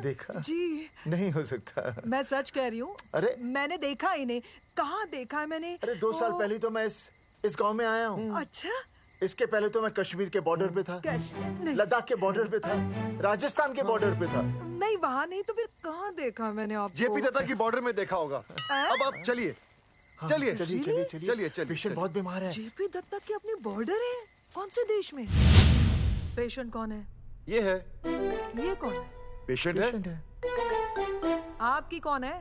देखा? जी नहीं हो सकता। मैं सच कह रही हूँ। अरे मैंने देखा इन्हें। कहाँ देखा है मैंने? अरे 2 साल पहले तो मैं इस गांव में आया हूँ। अच्छा, इसके पहले तो मैं कश्मीर के बॉर्डर पे था, लद्दाख के बॉर्डर पे था, राजस्थान के बॉर्डर पे था। नहीं वहाँ नहीं तो फिर कहाँ देखा मैंने आपको? जेपी दत्ता की बॉर्डर में देखा होगा। अब आप चलिए चलिए चलिए चलिए चलिए चलिए चलिए। पेशेंट बहुत बीमार है। जेपी दत्ता की अपनी बॉर्डर है? कौन से देश में? पेशेंट कौन है? ये है। ये कौन है? पेशेंट है। आपकी कौन है?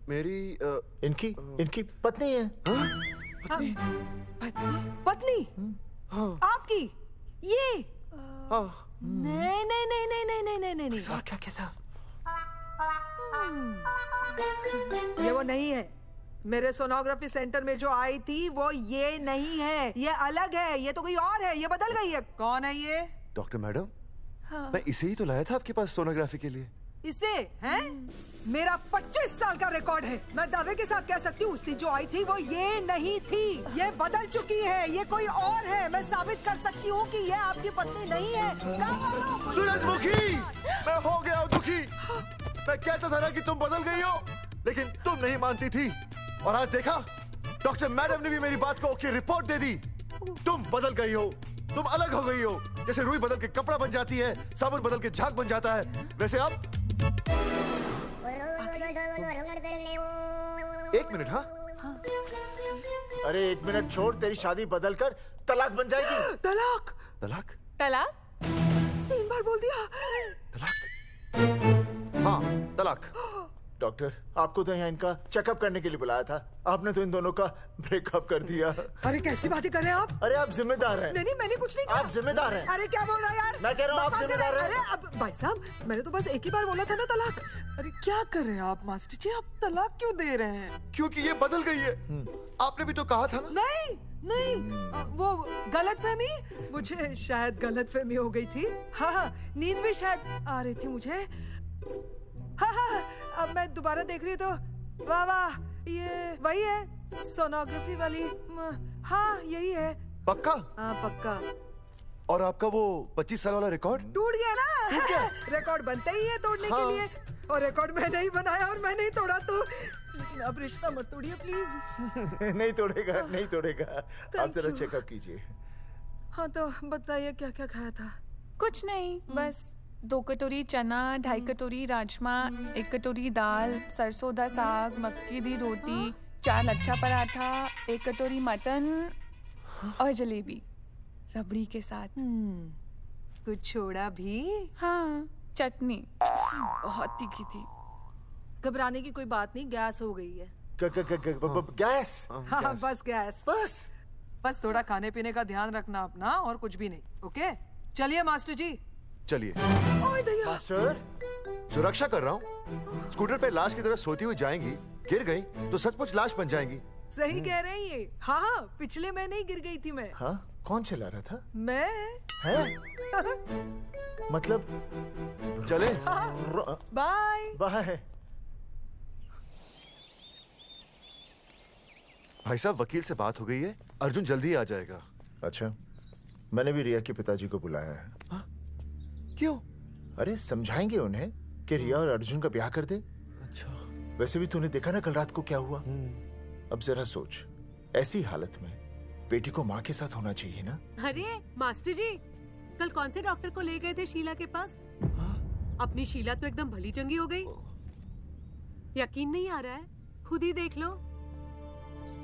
मेरी इनकी पत्नी है। पत्नी? पत्नी? आपकी? ये? नहीं नहीं नहीं नहीं नहीं नहीं नहीं नहीं। सर क्या था? ये वो नहीं है। मेरे सोनोग्राफी सेंटर में जो आई थी वो ये नहीं है, ये अलग है, ये तो कोई और है, ये बदल गई है। कौन है ये? डॉक्टर मैडम, हाँ। मैं इसे ही तो लाया था आपके पास सोनोग्राफी के लिए। इसे हैं? मेरा 25 साल का रिकॉर्ड है। मैं दावे के साथ कह सकती हूँ उसकी जो आई थी वो ये नहीं थी, ये बदल चुकी है, ये कोई और है। मैं साबित कर सकती हूँ कि ये आपकी पत्नी नहीं है। सूरजमुखी, मैं हो गया हूँ दुखी। मैं कहता था ना कि तुम बदल गई हो, लेकिन तुम नहीं मानती थी। और आज देखा, डॉक्टर मैडम ने भी मेरी बात को ओके रिपोर्ट दे दी। तुम बदल गई हो, तुम अलग हो गई हो। जैसे रुई बदल के कपड़ा बन जाती है, साबुन बदल के झाग बन जाता है, वैसे अब। एक मिनट। हाँ अरे 1 मिनट छोड़, तेरी शादी बदल कर तलाक बन जाएगी। तलाक? तलाक? तलाक? 3 बार बोल दिया। हाँ तलाक। डॉक्टर, आपको तो यहाँ इनका चेकअप करने के लिए बुलाया था, आपने तो इन दोनों का ब्रेकअप कर दिया। अरे कैसी बातें कर रहे हैं आप? अरे आप जिम्मेदार हैं। नहीं मैंने कुछ नहीं कहा। आप जिम्मेदार हैं। अरे क्या बोल रहा है यार? मैं कह रहा हूँ आप जिम्मेदार हैं। अरे अब भाई साहब, मैंने तो बस एक ही बार बोला था ना तलाक। अरे क्या कर रहे हैं आप मास्टर जी? आप तलाक क्यों दे रहे हैं? क्योंकि ये बदल गई है। आपने भी तो कहा था ना। नहीं, वो गलतफहमी, मुझे शायद गलतफहमी हो गई थी। हाँ, नींद भी शायद आ रही थी मुझे। हाँ, अब मैं दोबारा देख रही तो वाह वाह, ये वही है सोनोग्राफी वाली। हाँ यही है। पक्का? हाँ पक्का। और आपका वो 25 साल वाला रिकॉर्ड टूट गया ना? रिकॉर्ड बनता ही है तोड़ने के लिए, और रिकॉर्ड मैंने ही बनाया और मैंने ही तोड़ा। तो लेकिन अब रिश्ता मत तोड़िए प्लीज। नहीं तोड़ेगा, नहीं तोड़ेगा। आप जरा चेकअप कीजिए। हाँ तो बताइए क्या क्या खाया था? कुछ नहीं, बस 2 कटोरी चना, 2.5 कटोरी राजमा, 1 कटोरी दाल, सरसों दा साग, मक्की दी रोटी, 4 लच्छा पराठा, 1 कटोरी मटन और जलेबी रबड़ी के साथ। कुछ छोड़ा भी? हाँ, चटनी बहुत तीखी थी। घबराने की कोई बात नहीं, गैस हो गई है। गैस? हाँ बस गैस। बस थोड़ा खाने पीने का ध्यान रखना अपना, और कुछ भी नहीं। ओके चलिए मास्टर जी। चलिए। मास्टर, सुरक्षा कर रहा हूँ। स्कूटर पे लाश की तरह सोती हुई जाएंगी, गिर गई तो सचमुच लाश बन जाएंगी। सही कह रही है। हाँ पिछले महीने ही गिर गई थी मैं। हाँ कौन चला रहा था? मैं। है? मतलब चले? Bye bye. भाई साहब, वकील से बात हो गई है, अर्जुन जल्दी आ जाएगा। अच्छा, मैंने भी रिया के पिताजी को बुलाया है। क्यों? अरे समझाएंगे उन्हें कि रिया और अर्जुन का ब्याह कर दे। अच्छा। वैसे भी तूने देखा ना कल रात को क्या हुआ। अब जरा सोच, ऐसी हालत में बेटी को माँ के साथ होना चाहिए ना। अरे मास्टर जी, कल कौन से डॉक्टर को ले गए थे शीला के पास? अपनी शीला तो एकदम भली चंगी हो गई। यकीन नहीं आ रहा है? खुद ही देख लो।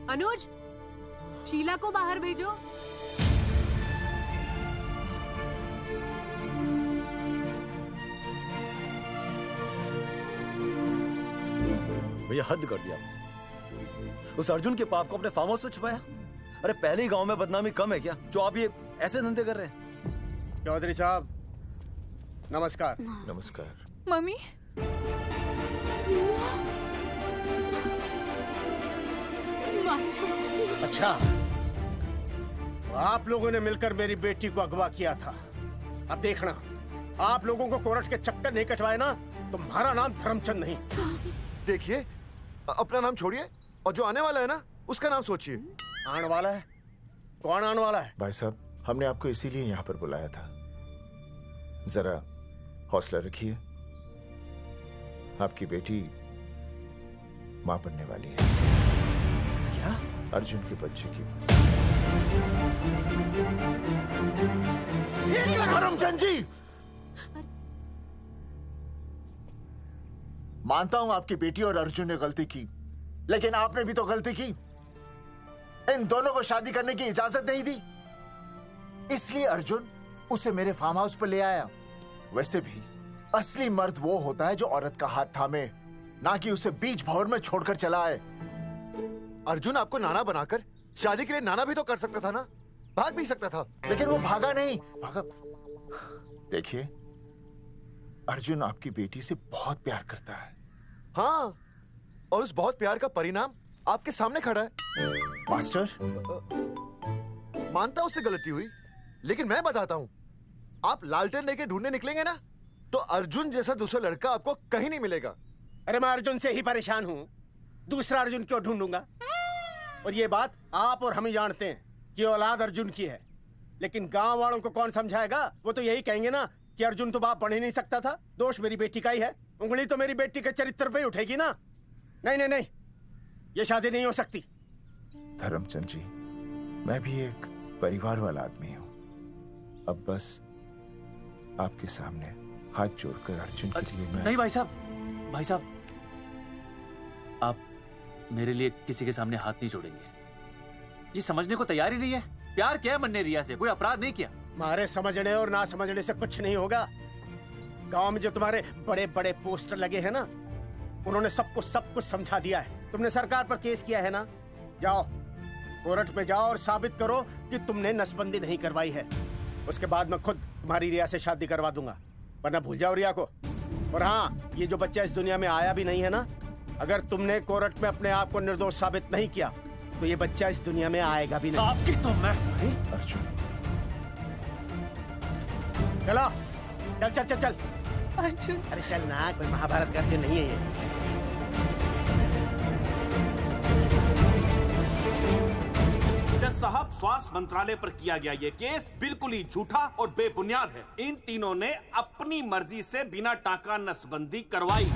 अनुज, शीला को बाहर भेजो। भैया हद कर दिया। उस अर्जुन के पाप को अपने फार्म हाउस में छुपाया। अरे पहले ही गांव में बदनामी कम है क्या, जो आप ये ऐसे धंधे कर रहे हैं? चौधरी साहब नमस्कार। नमस्कार। मम्मी अच्छा, आप लोगों ने मिलकर मेरी बेटी को अगवा किया था। अब देखना, आप लोगों को कोर्ट के चक्कर नहीं कटवाए ना, तो हमारा नाम धर्मचंद नहीं। देखिए, अपना नाम छोड़िए और जो आने वाला है ना उसका नाम सोचिए। आने वाला है? कौन आने वाला है? भाई साहब, हमने आपको इसीलिए यहाँ पर बुलाया था। जरा हौसला रखिए, आपकी बेटी मां बनने वाली है। क्या? अर्जुन के बच्चे की। धर्मचंद जी, मानता हूं आपकी बेटी और अर्जुन ने गलती की, लेकिन आपने भी तो गलती की। इन दोनों को शादी करने की इजाजत नहीं दी, इसलिए अर्जुन उसे मेरे फार्म हाउस पर ले आया। वैसे भी असली मर्द वो होता है जो औरत का हाथ थामे, ना कि उसे बीच भंवर में छोड़कर चला आए। अर्जुन आपको नाना बनाकर शादी के लिए नाना भी तो कर सकता था ना, भाग भी सकता था। लेकिन वो भागा नहीं। भागा। देखिए, अर्जुन आपकी बेटी से बहुत प्यार करता है। हाँ, और उस बहुत प्यार का परिणाम आपके सामने खड़ा है। मास्टर, मानता उससे गलती हुई, लेकिन मैं बताता हूं, आप लालटेन लेके ढूंढने निकलेंगे ना, तो अर्जुन जैसा दूसरा लड़का आपको कहीं नहीं मिलेगा। अरे मैं अर्जुन से ही परेशान हूँ, दूसरा अर्जुन क्यों ढूंढूंगा? और ये बात आप और हम ही जानते हैं कि औलाद अर्जुन की है, लेकिन गांव वालों को कौन समझाएगा? वो तो यही कहेंगे ना कि अर्जुन तो बाप बन ही नहीं सकता था, दोष मेरी बेटी का ही है। उंगली तो मेरी बेटी के चरित्र पे ही उठेगी ना। नहीं नहीं नहीं, ये शादी नहीं हो सकती। धर्मचंद जी, मैं भी एक परिवार वाला आदमी हूँ। अब बस आपके सामने हाथ जोड़कर अर्जुन के लिए मैं... नहीं भाई साहब, आप मेरे लिए किसी के सामने हाथ नहीं जोड़ेंगे। ये समझने को तैयार ही नहीं है। प्यार किया है मैंने रिया से, कोई अपराध नहीं किया। तुम्हारे समझने और ना समझने से कुछ नहीं होगा। गांव में जो तुम्हारे बड़े बड़े पोस्टर लगे हैं ना, उन्होंने सबको सब कुछ समझा दिया है। तुमने सरकार पर केस किया है ना, जाओ कोर्ट में जाओ और साबित करो कि तुमने नसबंदी नहीं करवाई है। उसके बाद मैं खुद तुम्हारी रिया से शादी करवा दूंगा, वरना भूल जाओ रिया को। और हाँ, ये जो बच्चा इस दुनिया में आया भी नहीं है ना, अगर तुमने कोर्ट में अपने आप को निर्दोष साबित नहीं किया तो ये बच्चा इस दुनिया में आएगा भी नहीं। आपकी तो मैं... अर्जुन, चलो चल चल चल चल। अर्जुन, अरे चल ना, कोई महाभारत का अर्जुन नहीं है ये। जज साहब, स्वास्थ्य मंत्रालय पर किया गया ये केस बिल्कुल ही झूठा और बेबुनियाद है। इन तीनों ने अपनी मर्जी से बिना टाका नसबंदी करवाई।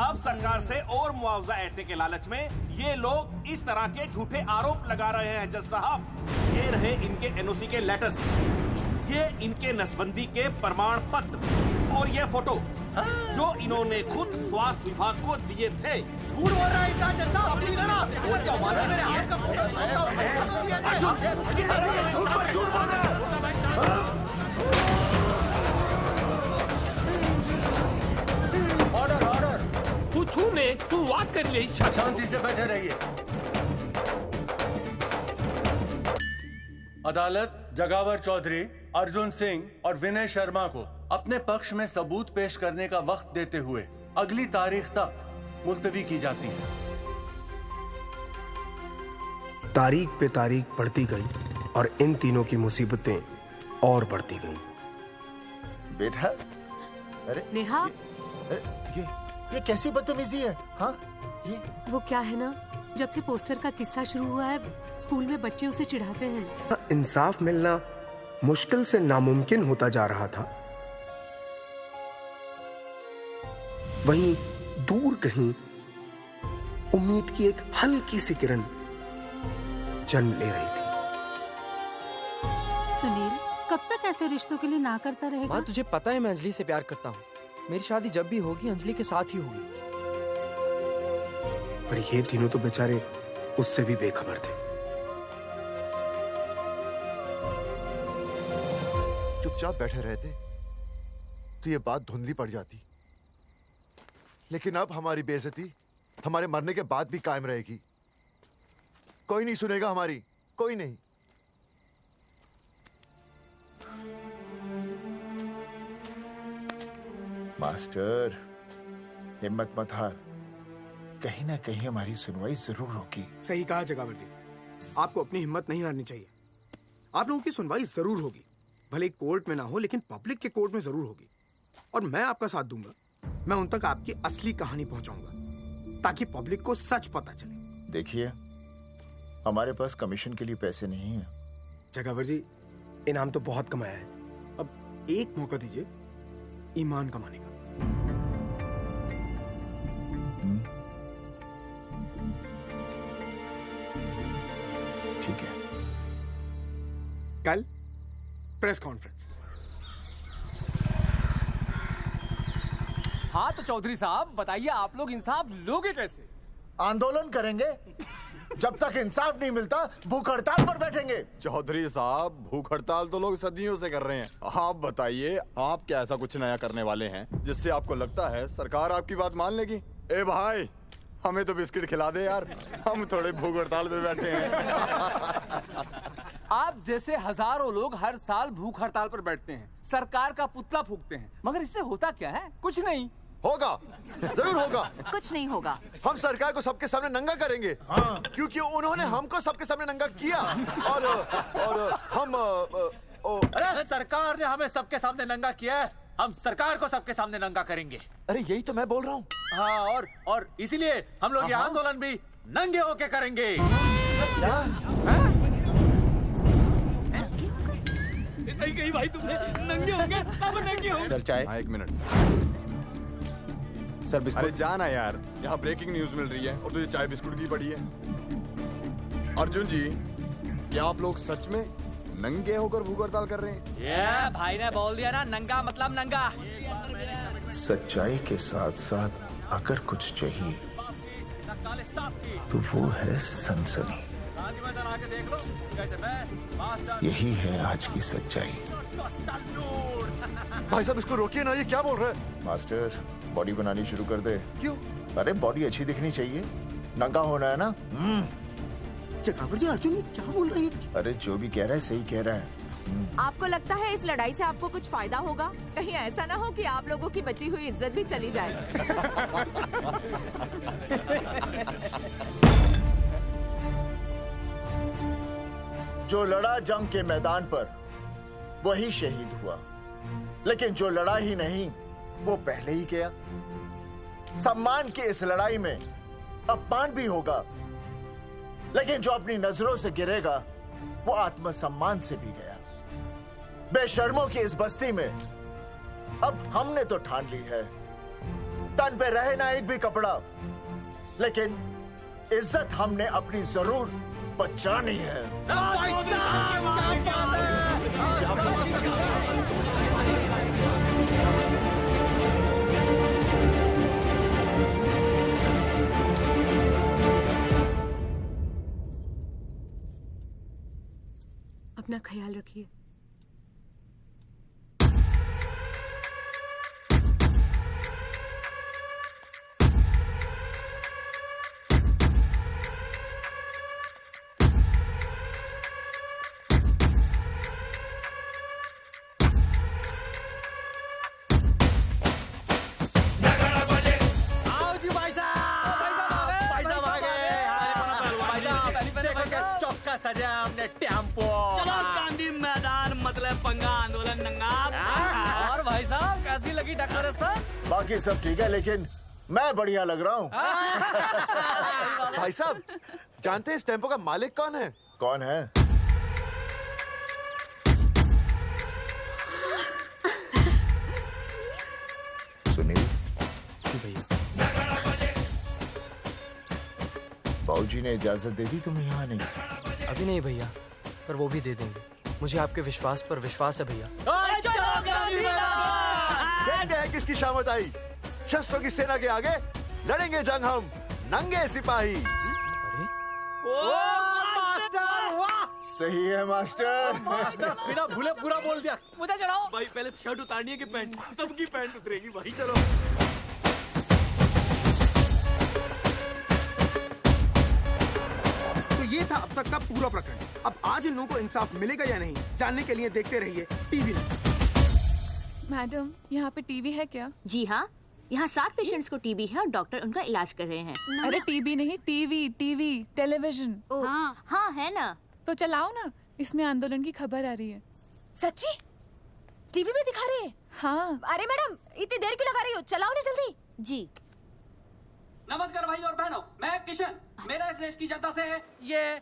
अब सरकार से और मुआवजा ऐंठने के लालच में ये लोग इस तरह के झूठे आरोप लगा रहे हैं। जज साहब, ये रहे इनके एनओसी के लेटर्स, ये इनके नसबंदी के प्रमाण पत्र और ये फोटो जो इन्होंने खुद स्वास्थ्य विभाग को दिए थे। झूठ बोल रहा है इंसान। जज साहब, अपनी तरह वो क्या बात है? मेरे हाथ का फोटो झूठ पर झूठ बोल रहा है। तू छूने, तू बात कर ले। शांति से बैठे रहिए। अदालत जगावर चौधरी, अर्जुन सिंह और विनय शर्मा को अपने पक्ष में सबूत पेश करने का वक्त देते हुए अगली तारीख तक मुलतवी की जाती है। तारीख पे तारीख बढ़ती गई और इन तीनों की मुसीबतें और बढ़ती गईं। बेटा, अरे नेहा, ये कैसी बदतमीजी है? हाँ, ये वो क्या है ना, जब से पोस्टर का किस्सा शुरू हुआ है, स्कूल में बच्चे उसे चिढ़ाते हैं। इंसाफ मिलना मुश्किल से नामुमकिन होता जा रहा था। वहीं दूर कहीं उम्मीद की एक हल्की सी किरण जन्म ले रही थी। सुनील, कब तक ऐसे रिश्तों के लिए ना करता रहेगा? माँ, तुझे पता है मैं अंजलि से प्यार करता हूँ। मेरी शादी जब भी होगी अंजलि के साथ ही होगी। पर ये तीनों तो बेचारे उससे भी बेखबर थे। चुपचाप बैठे रहते तो ये बात धुंधली पड़ जाती, लेकिन अब हमारी बेइज्जती हमारे मरने के बाद भी कायम रहेगी। कोई नहीं सुनेगा हमारी, कोई नहीं। मास्टर, हिम्मत मत हार, कहीं ना कहीं हमारी सुनवाई जरूर होगी। सही कहा जगावर जी, आपको अपनी हिम्मत नहीं हारनी चाहिए। आप लोगों की सुनवाई जरूर होगी, भले कोर्ट में ना हो लेकिन पब्लिक के कोर्ट में जरूर होगी। और मैं आपका साथ दूंगा, मैं उन तक आपकी असली कहानी पहुंचाऊंगा ताकि पब्लिक को सच पता चले। देखिए, हमारे पास कमीशन के लिए पैसे नहीं है। जगावर जी, इनाम तो बहुत कमाया है, अब एक मौका दीजिए ईमान कमाने का। ठीक है, कल प्रेस कॉन्फ्रेंस। हाँ तो चौधरी साहब बताइए, आप लोग इंसाफ लोगे कैसे? आंदोलन करेंगे, जब तक इंसाफ नहीं मिलता भूख हड़ताल पर बैठेंगे। चौधरी साहब, भूख हड़ताल तो लोग सदियों से कर रहे हैं। आप बताइए, आप क्या ऐसा कुछ नया करने वाले हैं जिससे आपको लगता है सरकार आपकी बात मान लेगी? ए भाई, हमें तो बिस्किट खिला दे यार, हम थोड़े भूख हड़ताल पे बैठे हैं। आप जैसे हजारों लोग हर साल भूख हड़ताल पर बैठते हैं, सरकार का पुतला फूंकते हैं, मगर इससे होता क्या है? कुछ नहीं होगा, जरूर होगा। कुछ नहीं होगा। हम सरकार को सबके सामने नंगा करेंगे, क्योंकि उन्होंने हमको सबके सामने नंगा किया। और हम अरे सरकार ने हमें सबके सामने नंगा किया है, हम सरकार को सबके सामने नंगा करेंगे। अरे यही तो मैं बोल रहा हूँ। हाँ, और इसीलिए हम लोग ये आंदोलन भी नंगे होके करेंगे। सही कही भाई तुमने, नंगे होंगे, सब नंगे होंगे। सर चाय। हाँ, 1 मिनट सर। बिस्कुट। अरे जाना यार, यहाँ ब्रेकिंग न्यूज मिल रही है और तुझे चाय बिस्कुट की पड़ी है। अर्जुन जी, क्या आप लोग सच में नंगे होकर भूख हड़ताल कर रहे हैं? ये भाई ने बोल दिया ना, नंगा मतलब नंगा। सच्चाई के साथ साथ अगर कुछ चाहिए तो वो है सनसनी। यही है आज की सच्चाई। भाई साहब, इसको रोकिए ना, ये क्या बोल रहा है? मास्टर, बॉडी बनानी शुरू कर दे। क्यों? अरे बॉडी अच्छी दिखनी चाहिए, नंगा होना है ना। जगावर जी, अर्जुन ये क्या बोल रही है? अरे जो भी कह रहा है सही कह रहा है। आपको लगता है इस लड़ाई से आपको कुछ फायदा होगा? कहीं ऐसा ना हो कि आप लोगों की बची हुई इज्जत भी चली जाए। जो लड़ा जंग के मैदान पर वही शहीद हुआ, लेकिन जो लड़ा ही नहीं वो पहले ही गया। सम्मान की इस लड़ाई में अपमान भी होगा, लेकिन जो अपनी नजरों से गिरेगा वो आत्मसम्मान से भी गया। बेशर्मों की इस बस्ती में अब हमने तो ठान ली है, तन पे रहे ना एक भी कपड़ा, लेकिन इज्जत हमने अपनी जरूर बचानी है। अपना ख्याल रखिए। सजा हमने टेम्पो। चलो गांधी मैदान, मतलब पंगा आंदोलन नंगा। और भाई साहब कैसी लगी डेकोरेशन? बाकी सब ठीक है, लेकिन मैं बढ़िया लग रहा हूँ। भाई साहब, जानते हैं इस टेम्पो का मालिक कौन है? कौन है? सुनील। भैया, बाबूजी ने इजाजत दे दी तुम्हें यहाँ आने की? अभी नहीं भैया, पर वो भी दे देंगे। मुझे आपके विश्वास पर विश्वास है भैया। कहते हैं किसकी शामत आई, शस्त्रों की सेना के आगे लड़ेंगे जंग हम नंगे सिपाही। सही है मास्टर। मास्टर बिना भूले पूरा बोल दिया। मुझे चढ़ाओ भाई, पहले शर्ट उतारनी है कि पैंट? सबकी पैंट उतरेगी भाई। चलो था अब तक का पूरा प्रकरण। अब आज इन लोगों को इंसाफ मिलेगा या नहीं जानने के लिए देखते रहिए टीवी। मैडम, यहाँ पे टीवी है क्या? जी हाँ, यहाँ 7 पेशेंट्स को टीबी है और डॉक्टर उनका इलाज कर रहे हैं। अरे टीबी नहीं, टीवी टेलीविजन। हाँ है ना। तो चलाओ ना, इसमें आंदोलन की खबर आ रही है। सच्ची? टीवी में दिखा रहे हैं? हाँ। अरे मैडम, इतनी देर क्यों लगा रही हो? चलाओ ना जल्दी। जी। नमस्कार भाई और बहनों, मैं किशन। मेरा इस देश की जनता से ये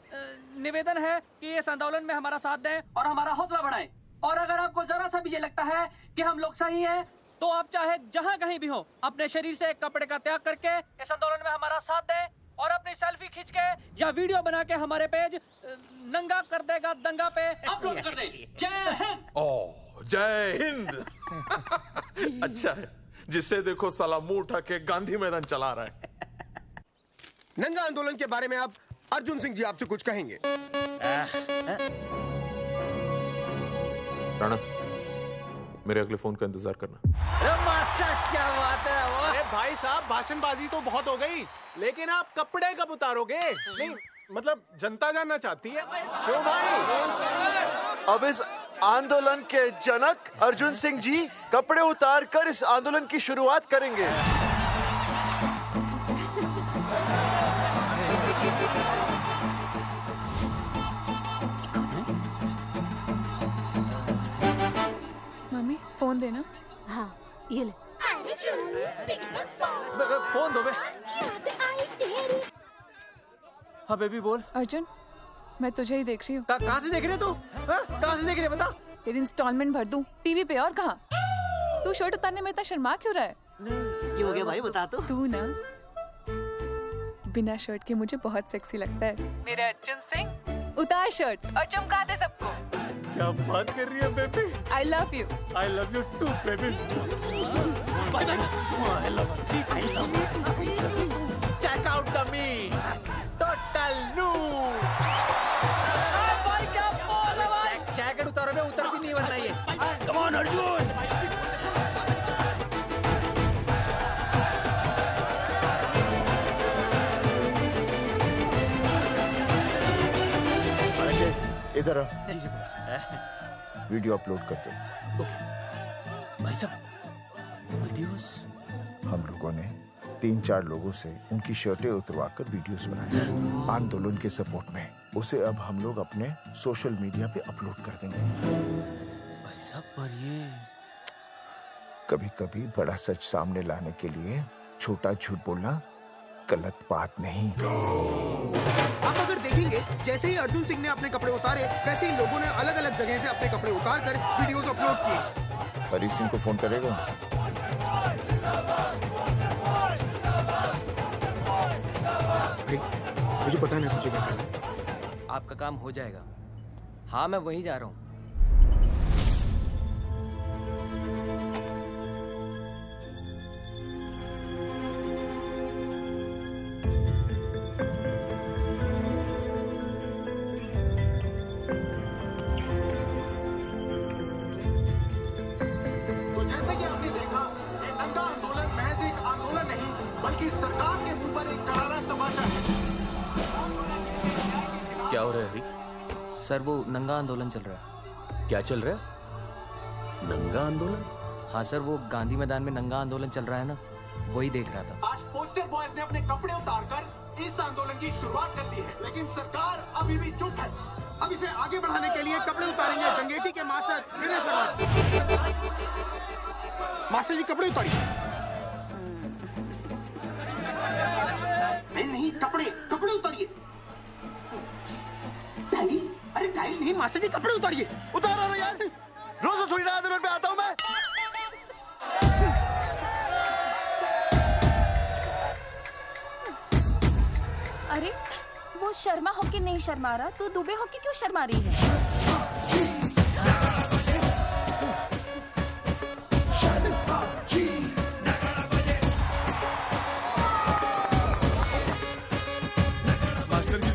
निवेदन है कि इस आंदोलन में हमारा साथ दें और हमारा हौसला बढ़ाएं। और अगर आपको जरा सा भी ये लगता है कि हम लोग सही हैं, तो आप चाहे जहाँ कहीं भी हो, अपने शरीर से एक कपड़े का त्याग करके इस आंदोलन में हमारा साथ दें और अपनी सेल्फी खींच के या वीडियो बना के हमारे पेज नंगा कर देगा दंगा पे अपलोड कर दे। जय हिंद। ओह, जय हिंद। अच्छा है, जिससे देखो साला मुंह उठा के गांधी मैदान चला रहा है। नंगा आंदोलन के बारे में आप अर्जुन सिंह जी आपसे कुछ कहेंगे। राणा, मेरे अगले फोन का इंतजार करना। अरे मास्टर, क्या बात है वो? अरे भाई साहब, भाषणबाजी तो बहुत हो गई, लेकिन आप कपड़े कब उतारोगे? नहीं मतलब जनता जानना चाहती है। क्यों भाई? अब इस आंदोलन के जनक अर्जुन सिंह जी कपड़े उतार कर इस आंदोलन की शुरुआत करेंगे। मम्मी, फोन देना। हाँ, ये ले। फोन दो बे। हाँ बेबी बोल। अर्जुन, मैं तुझे ही देख रही हूँ। कहाँ से देख रही है तू? कहाँ से देख रही है बता? तेरी इंस्टॉलमेंट भर दूं टीवी पे और कहाँ? तू शर्ट उतारने में इतना शर्मा क्यों रहा है? क्यों हो गया भाई, बता तो। तू ना बिना शर्ट के मुझे बहुत सेक्सी लगता है। मेरे अर्जुन सिंह, उतार शर्ट और चमका दे सबको। क्या बात कर रही है baby? I love you. I love you too, baby. Bye bye. I love you. Check out the me. Total new. भाई क्या बोल है भाई? जैकेट उतारो में उतर भी नहीं बनना ये। Come on Arjun. इधर आ। वीडियो अपलोड कर दो। भाई साहब, वीडियोस? हम लोगों ने 3-4 लोगों से उनकी शर्टें उतरवाकर वीडियोस बनाए आंदोलन के सपोर्ट में। उसे अब हम लोग अपने सोशल मीडिया पे अपलोड कर देंगे। भाई साहब, पर ये कभी-कभी बड़ा सच सामने लाने के लिए छोटा झूठ बोलना गलत बात नहीं। आप अगर देखेंगे, जैसे ही अर्जुन सिंह ने अपने कपड़े उतारे, वैसे ही लोगों ने अलग अलग जगह से अपने कपड़े उतार कर वीडियोस अपलोड किए। हरी सिंह को फोन करेगा? मुझे पता नहीं तुझे क्या करना है। आपका काम हो जाएगा। हाँ, मैं वहीं जा रहा हूँ। बल्कि सरकार के मुंह पर एक करारा तमाचा है। क्या हो रहा है हरी? सर, वो नंगा आंदोलन चल रहा है। क्या चल रहा है? नंगा आंदोलन? हाँ सर, वो गांधी मैदान में नंगा आंदोलन चल रहा है ना, वही देख रहा था। आज पोस्टर बॉयज ने अपने कपड़े उतारकर इस आंदोलन की शुरुआत कर दी है, लेकिन सरकार अभी भी चुप है। अब इसे आगे बढ़ाने के लिए कपड़े उतारेंगे जंगेटी के मास्टर विनय शर्मा। मास्टर जी, कपड़े उतारिए। नहीं, कपड़े उतारिए। डायरी? अरे डायरी नहीं मास्टर जी, कपड़े उतारिए। उतारो ना यार, रोज थोड़ी ना आंदोलन पे आता हूँ मैं। अरे वो शर्मा होके नहीं शर्मा रहा, तू दुबे होके क्यों शर्मा रही है?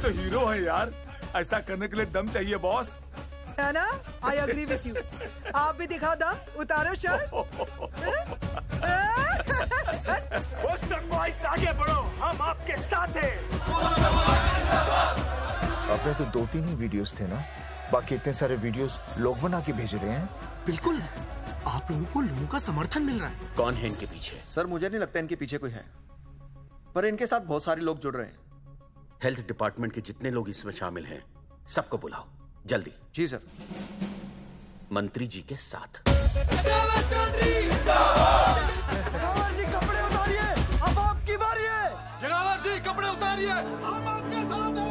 हीरो है यार, ऐसा करने के लिए दम चाहिए बॉस। है ना? I agree with you. आप भी दिखा दम, उतारो शर्ट। बॉयज आगे बढ़ो, हम आपके साथ हैं। अपने तो 2-3 ही वीडियोस थे ना, बाकी इतने सारे वीडियोस लोग बना के भेज रहे हैं। बिल्कुल, आप लोगों को लोगों का समर्थन मिल रहा है। कौन है इनके पीछे? सर मुझे नहीं लगता इनके पीछे कोई है, पर इनके साथ बहुत सारे लोग जुड़ रहे हैं। हेल्थ डिपार्टमेंट के जितने लोग इसमें शामिल हैं, सबको बुलाओ जल्दी। जी सर। मंत्री जी के साथ। जगावर जी कपड़े उतारिए, अब आपकी बारी है। जगावर जी कपड़े उतारिए, हम आपके साथ हैं।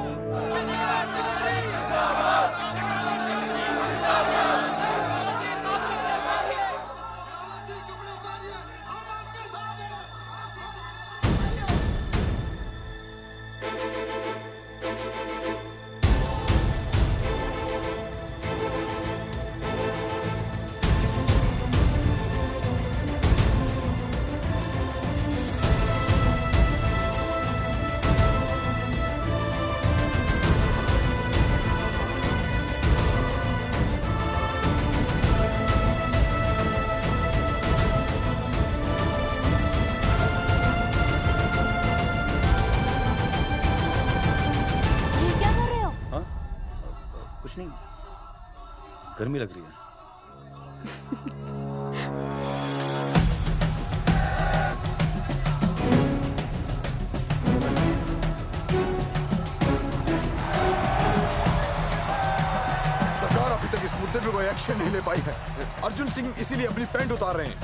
कुछ नहीं, गर्मी लग रही है। सरकार अभी तक इस मुद्दे पे कोई एक्शन नहीं ले पाई है। अर्जुन सिंह इसीलिए अपनी पैंट उतार रहे हैं।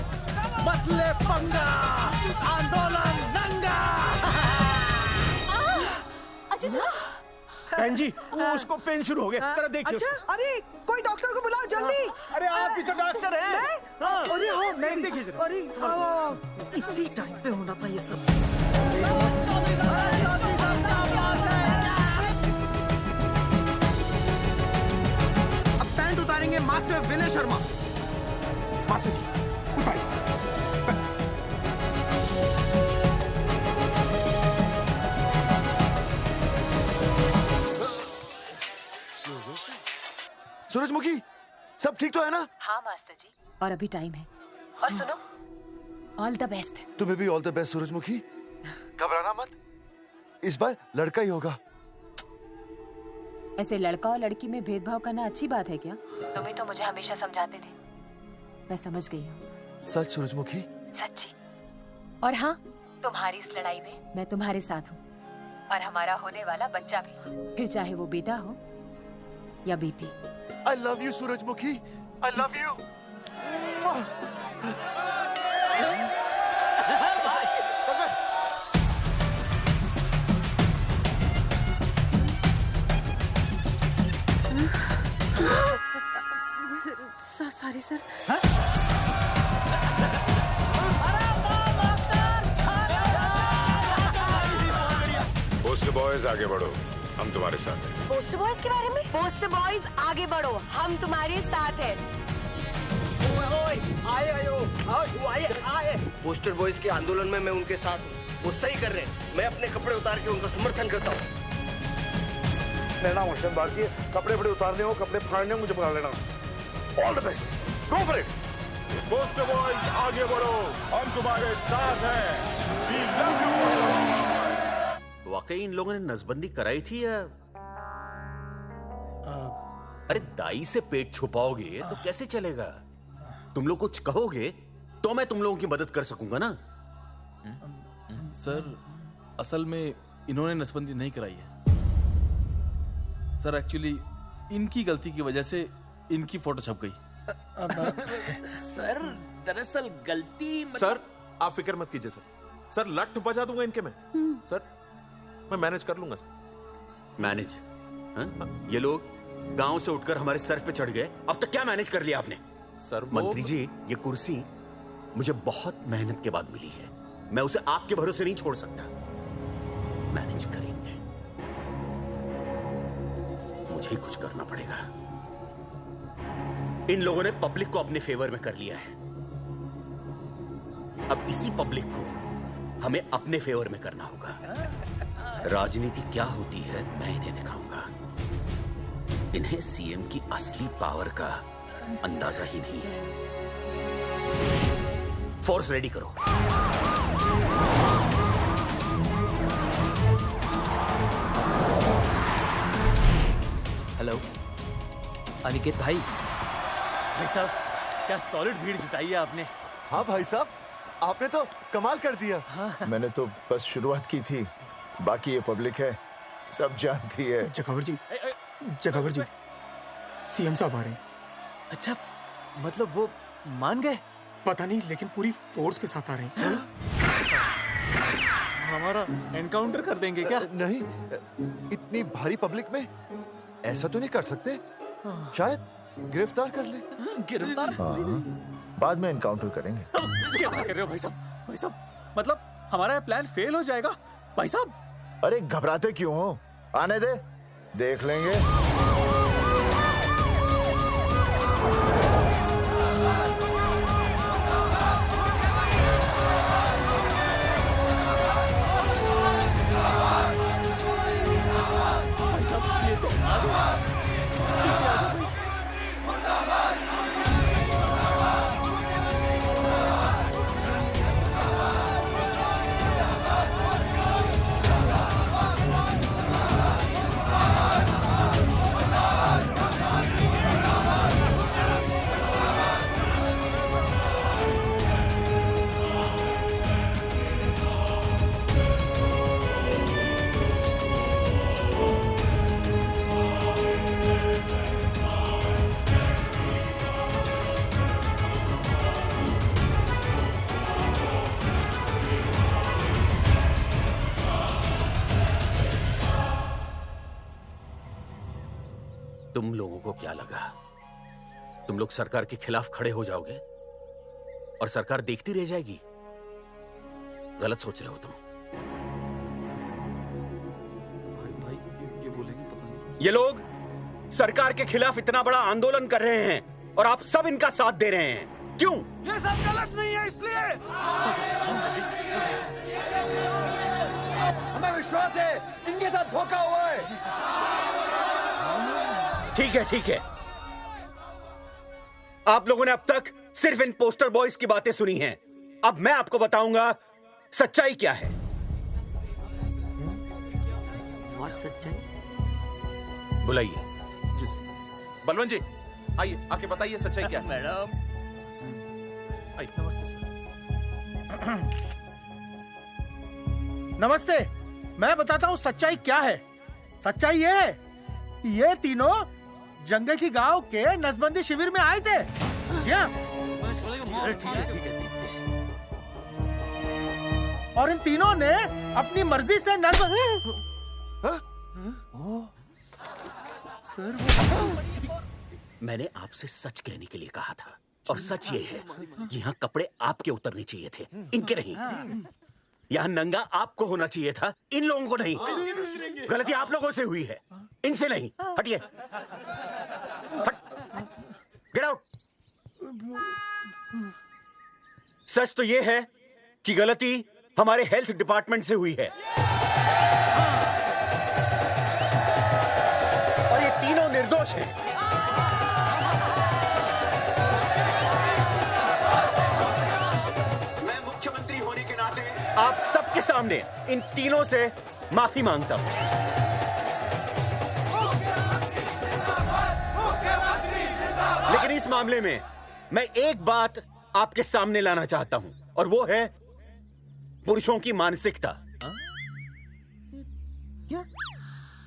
मत ले पंगा, आंदोलन नंगा। बहन जी, वो उसको पेन शुरू हो गया, जरा देखिए। अच्छा, अरे कोई डॉक्टर को बुलाओ जल्दी। अरे आप ही तो डॉक्टर हैं। अरे हाँ, मैं देखिए जरा। अरे इसी टाइम पे होना था ये सब। अब पैंट उतारेंगे मास्टर विनय शर्मा। मास्टर जी उतारिए। सूरजमुखी, सब ठीक तो है ना? हाँ मास्टर जी, और अभी टाइम है। और सुनो, ऑल द बेस्ट। तुम्हें भी ऑल द बेस्ट सूरजमुखी। घबराना मत, इस बार लड़का ही होगा। ऐसे लड़का और लड़की में भेदभाव करना अच्छी बात है क्या? तुम ही तो मुझे हमेशा समझाते थे। मैं समझ गई हूँ। सच सूरजमुखी? सच्ची। और हाँ, तुम्हारी इस लड़ाई में मैं तुम्हारे साथ हूँ, और हमारा होने वाला बच्चा भी, फिर चाहे वो बेटा हो या बेटी। I love you, सूरजमुखी। I love you. Sorry sir. Post boys आगे बढ़ो, हम तुम्हारे साथ हैं। पोस्टर बॉयज के बारे में? पोस्टर बॉयज आगे बढ़ो, हम तुम्हारे साथ हैं। आए। पोस्टर बॉयज के आंदोलन में मैं उनके साथ हूँ, वो सही कर रहे हैं। मैं अपने कपड़े उतार के उनका समर्थन करता हूँ। मेरा नाम अर्शद बागची है। कपड़े बड़े उतारने हो, कपड़े फाड़ने हो, मुझे पकड़ लेना। All the best, go for it. Poster boys आगे बढ़ो, हम तुम्हारे साथ हैं। We love you। वाकई इन लोगों ने नसबंदी कराई थी या? अरे दाई से पेट छुपाओगे तो कैसे चलेगा? तुम लोग कुछ कहोगे तो मैं तुम लोगों की मदद कर सकूंगा ना। सर, असल में इन्होंने नसबंदी नहीं कराई है सर। एक्चुअली इनकी गलती की वजह से इनकी फोटो छप गई। सर दरअसल गलती सर आप फिक्र मत कीजिए सर। सर लट बजा दूंगा इनके में। सर मैं मैनेज कर लूंगा सर। मैनेज? ये लोग गांव से उठकर हमारे सर पे चढ़ गए, अब तक क्या मैनेज कर लिया आपने? सर मंत्री जी, ये कुर्सी मुझे बहुत मेहनत के बाद मिली है, मैं उसे आपके भरोसे नहीं छोड़ सकता। मैनेज करेंगे, मुझे ही कुछ करना पड़ेगा। इन लोगों ने पब्लिक को अपने फेवर में कर लिया है, अब इसी पब्लिक को हमें अपने फेवर में करना होगा। राजनीति क्या होती है मैं इन्हें दिखाऊंगा। इन्हें सीएम की असली पावर का अंदाजा ही नहीं है। फोर्स रेडी करो। हेलो अनिकेत भाई। भाई साहब क्या सॉलिड भीड़ जुटाई है आपने। हाँ भाई साहब, आपने तो कमाल कर दिया। हाँ। मैंने तो बस शुरुआत की थी, बाकी ये पब्लिक है, सब जानती है। जगावर जी, जगावर जी, सीएम साहब आ रहे हैं। अच्छा, मतलब वो मान गए? पता नहीं, लेकिन पूरी फोर्स के साथ आ रहे हैं। हमारा एनकाउंटर कर देंगे क्या? नहीं, इतनी भारी पब्लिक में ऐसा तो नहीं कर सकते। शायद गिरफ्तार कर ले। गिरफ्तार? हाँ, बाद में एनकाउंटर करेंगे। क्या कर रहे हो भाई साहब? भाई साहब, मतलब हमारा प्लान फेल हो जाएगा भाई साहब? अरे घबराते क्यों हो? आने दे, देख लेंगे। भाई साहब ये तो पीछे आ गए। तुम लोगों को क्या लगा तुम लोग सरकार के खिलाफ खड़े हो जाओगे और सरकार देखती रह जाएगी? गलत सोच रहे हो तुम। भाई ये बोलेंगे पता नहीं। ये लोग सरकार के खिलाफ इतना बड़ा आंदोलन कर रहे हैं और आप सब इनका साथ दे रहे हैं, क्यों? ये सब गलत नहीं है इसलिए। हमें विश्वास है इनके साथ धोखा हुआ है। ठीक है, ठीक है। आप लोगों ने अब तक सिर्फ इन पोस्टर बॉयज की बातें सुनी हैं। अब मैं आपको बताऊंगा सच्चाई क्या है। व्हाट सच्चाई? बुलाइए। जी सर। बलवंत जी आइए, आके बताइए सच्चाई क्या है। मैडम आइए। नमस्ते सर। नमस्ते, मैं बताता हूँ सच्चाई क्या है। सच्चाई ये है कि ये तीनों जंगे की गांव के नसबंदी शिविर में आए थे। जी हाँ। ठीक है। और इन तीनों ने अपनी मर्जी से मैंने आपसे सच कहने के लिए कहा था और सच ये है कि यहाँ कपड़े आपके उतरने चाहिए थे, इनके नहीं। यहाँ नंगा आपको होना चाहिए था, इन लोगों को नहीं। गलती आप लोगों से हुई है, इनसे नहीं। हटिए, गेट आउट। सच तो ये है कि गलती हमारे हेल्थ डिपार्टमेंट से हुई है और ये तीनों निर्दोष हैं। मैं मुख्यमंत्री होने के नाते आप सबके सामने इन तीनों से माफी मांगता हूं। लेकिन इस मामले में मैं एक बात आपके सामने लाना चाहता हूं और वो है पुरुषों की मानसिकता।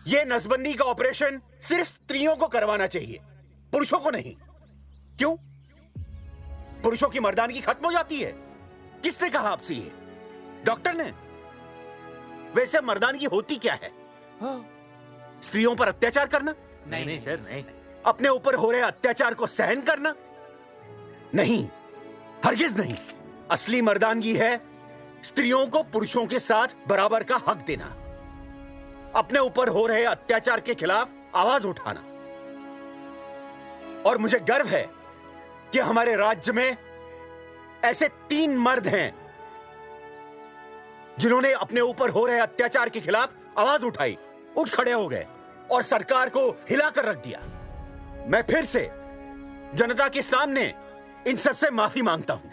ये नसबंदी का ऑपरेशन सिर्फ स्त्रियों को करवाना चाहिए, पुरुषों को नहीं। क्यों? पुरुषों की मर्दानगी खत्म हो जाती है? किसने कहा आपसे ये? डॉक्टर ने? वैसे मर्दानगी होती क्या है? स्त्रियों पर अत्याचार करना? नहीं सर, नहीं। अपने ऊपर हो रहे अत्याचार को सहन करना? नहीं, हरगिज नहीं। असली मर्दानगी है स्त्रियों को पुरुषों के साथ बराबर का हक देना, अपने ऊपर हो रहे अत्याचार के खिलाफ आवाज उठाना। और मुझे गर्व है कि हमारे राज्य में ऐसे 3 मर्द हैं जिन्होंने अपने ऊपर हो रहे अत्याचार के खिलाफ आवाज उठाई, उठ खड़े हो गए और सरकार को हिलाकर रख दिया। मैं फिर से जनता के सामने इन सबसे माफी मांगता हूं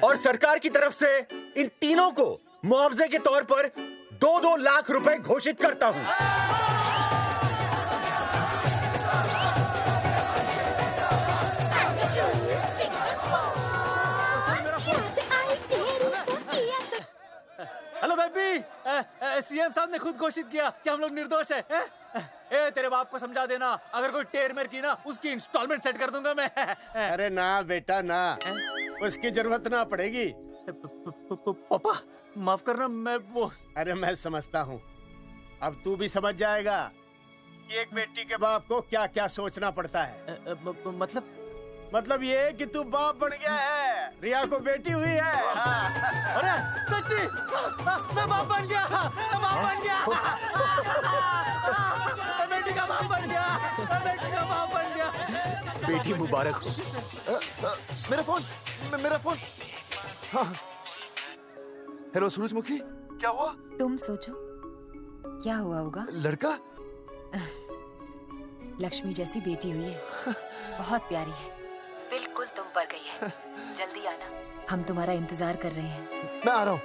और सरकार की तरफ से इन तीनों को मुआवजे के तौर पर 2-2 लाख रुपए घोषित करता हूं। सीएम साहब ने खुद घोषित किया कि हम लोग निर्दोष हैं। ए तेरे बाप को समझा देना, अगर कोई टेर मेर की ना उसकी इंस्टॉलमेंट सेट कर दूंगा मैं। अरे ना बेटा ना, उसकी जरूरत ना पड़ेगी। पापा माफ करना, मैं वो। अरे मैं समझता हूँ, अब तू भी समझ जाएगा कि एक बेटी के बाप को क्या क्या सोचना पड़ता है। मतलब ये कि तू बाप बन गया है, रिया को बेटी हुई है। अरे सच्ची, मैं बाप बन गया, मैं बाप बन गया, मैं बेटी का बाप बन गया, मैं बेटी का बाप बन गया। बेटी मुबारक हो। मेरा फोन। हाँ। हेलो सूरजमुखी, क्या हुआ? तुम सोचो क्या हुआ होगा। लड़का? लक्ष्मी जैसी बेटी हुई है, बहुत प्यारी है, बिल्कुल तुम पर गई है। जल्दी आना, हम तुम्हारा इंतजार कर रहे हैं। मैं आ रहा हूँ।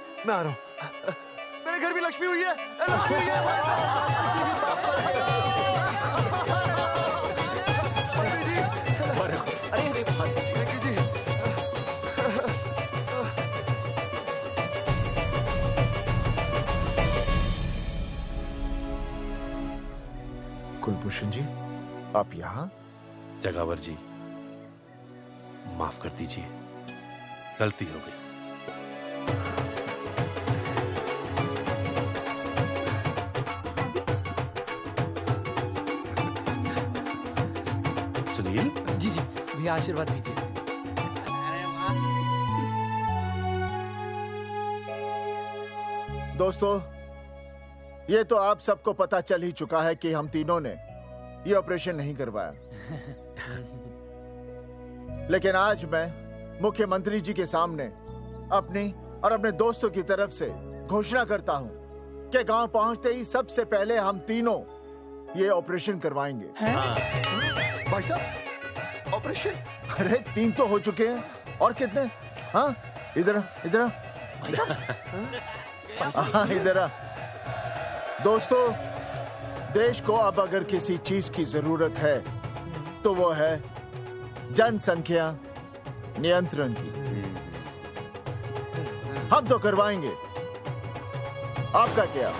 मेरे घर भी लक्ष्मी हुई है। कुलभूषण जी, आप यहाँ? जगावर जी, माफ कर दीजिए, गलती हो गई। सुनील जी भैया आशीर्वाद दीजिए। दोस्तों, ये तो आप सबको पता चल ही चुका है कि हम तीनों ने ये ऑपरेशन नहीं करवाया। लेकिन आज मैं मुख्यमंत्री जी के सामने अपनी और अपने दोस्तों की तरफ से घोषणा करता हूं कि गांव पहुंचते ही सबसे पहले हम तीनों ये ऑपरेशन करवाएंगे। भाई साहब, ऑपरेशन? अरे 3 तो हो चुके हैं, और कितने? हाँ, इधर इधर। दोस्तों, देश को अब अगर किसी चीज की जरूरत है तो वो है जनसंख्या नियंत्रण की। हम तो करवाएंगे, आपका क्या?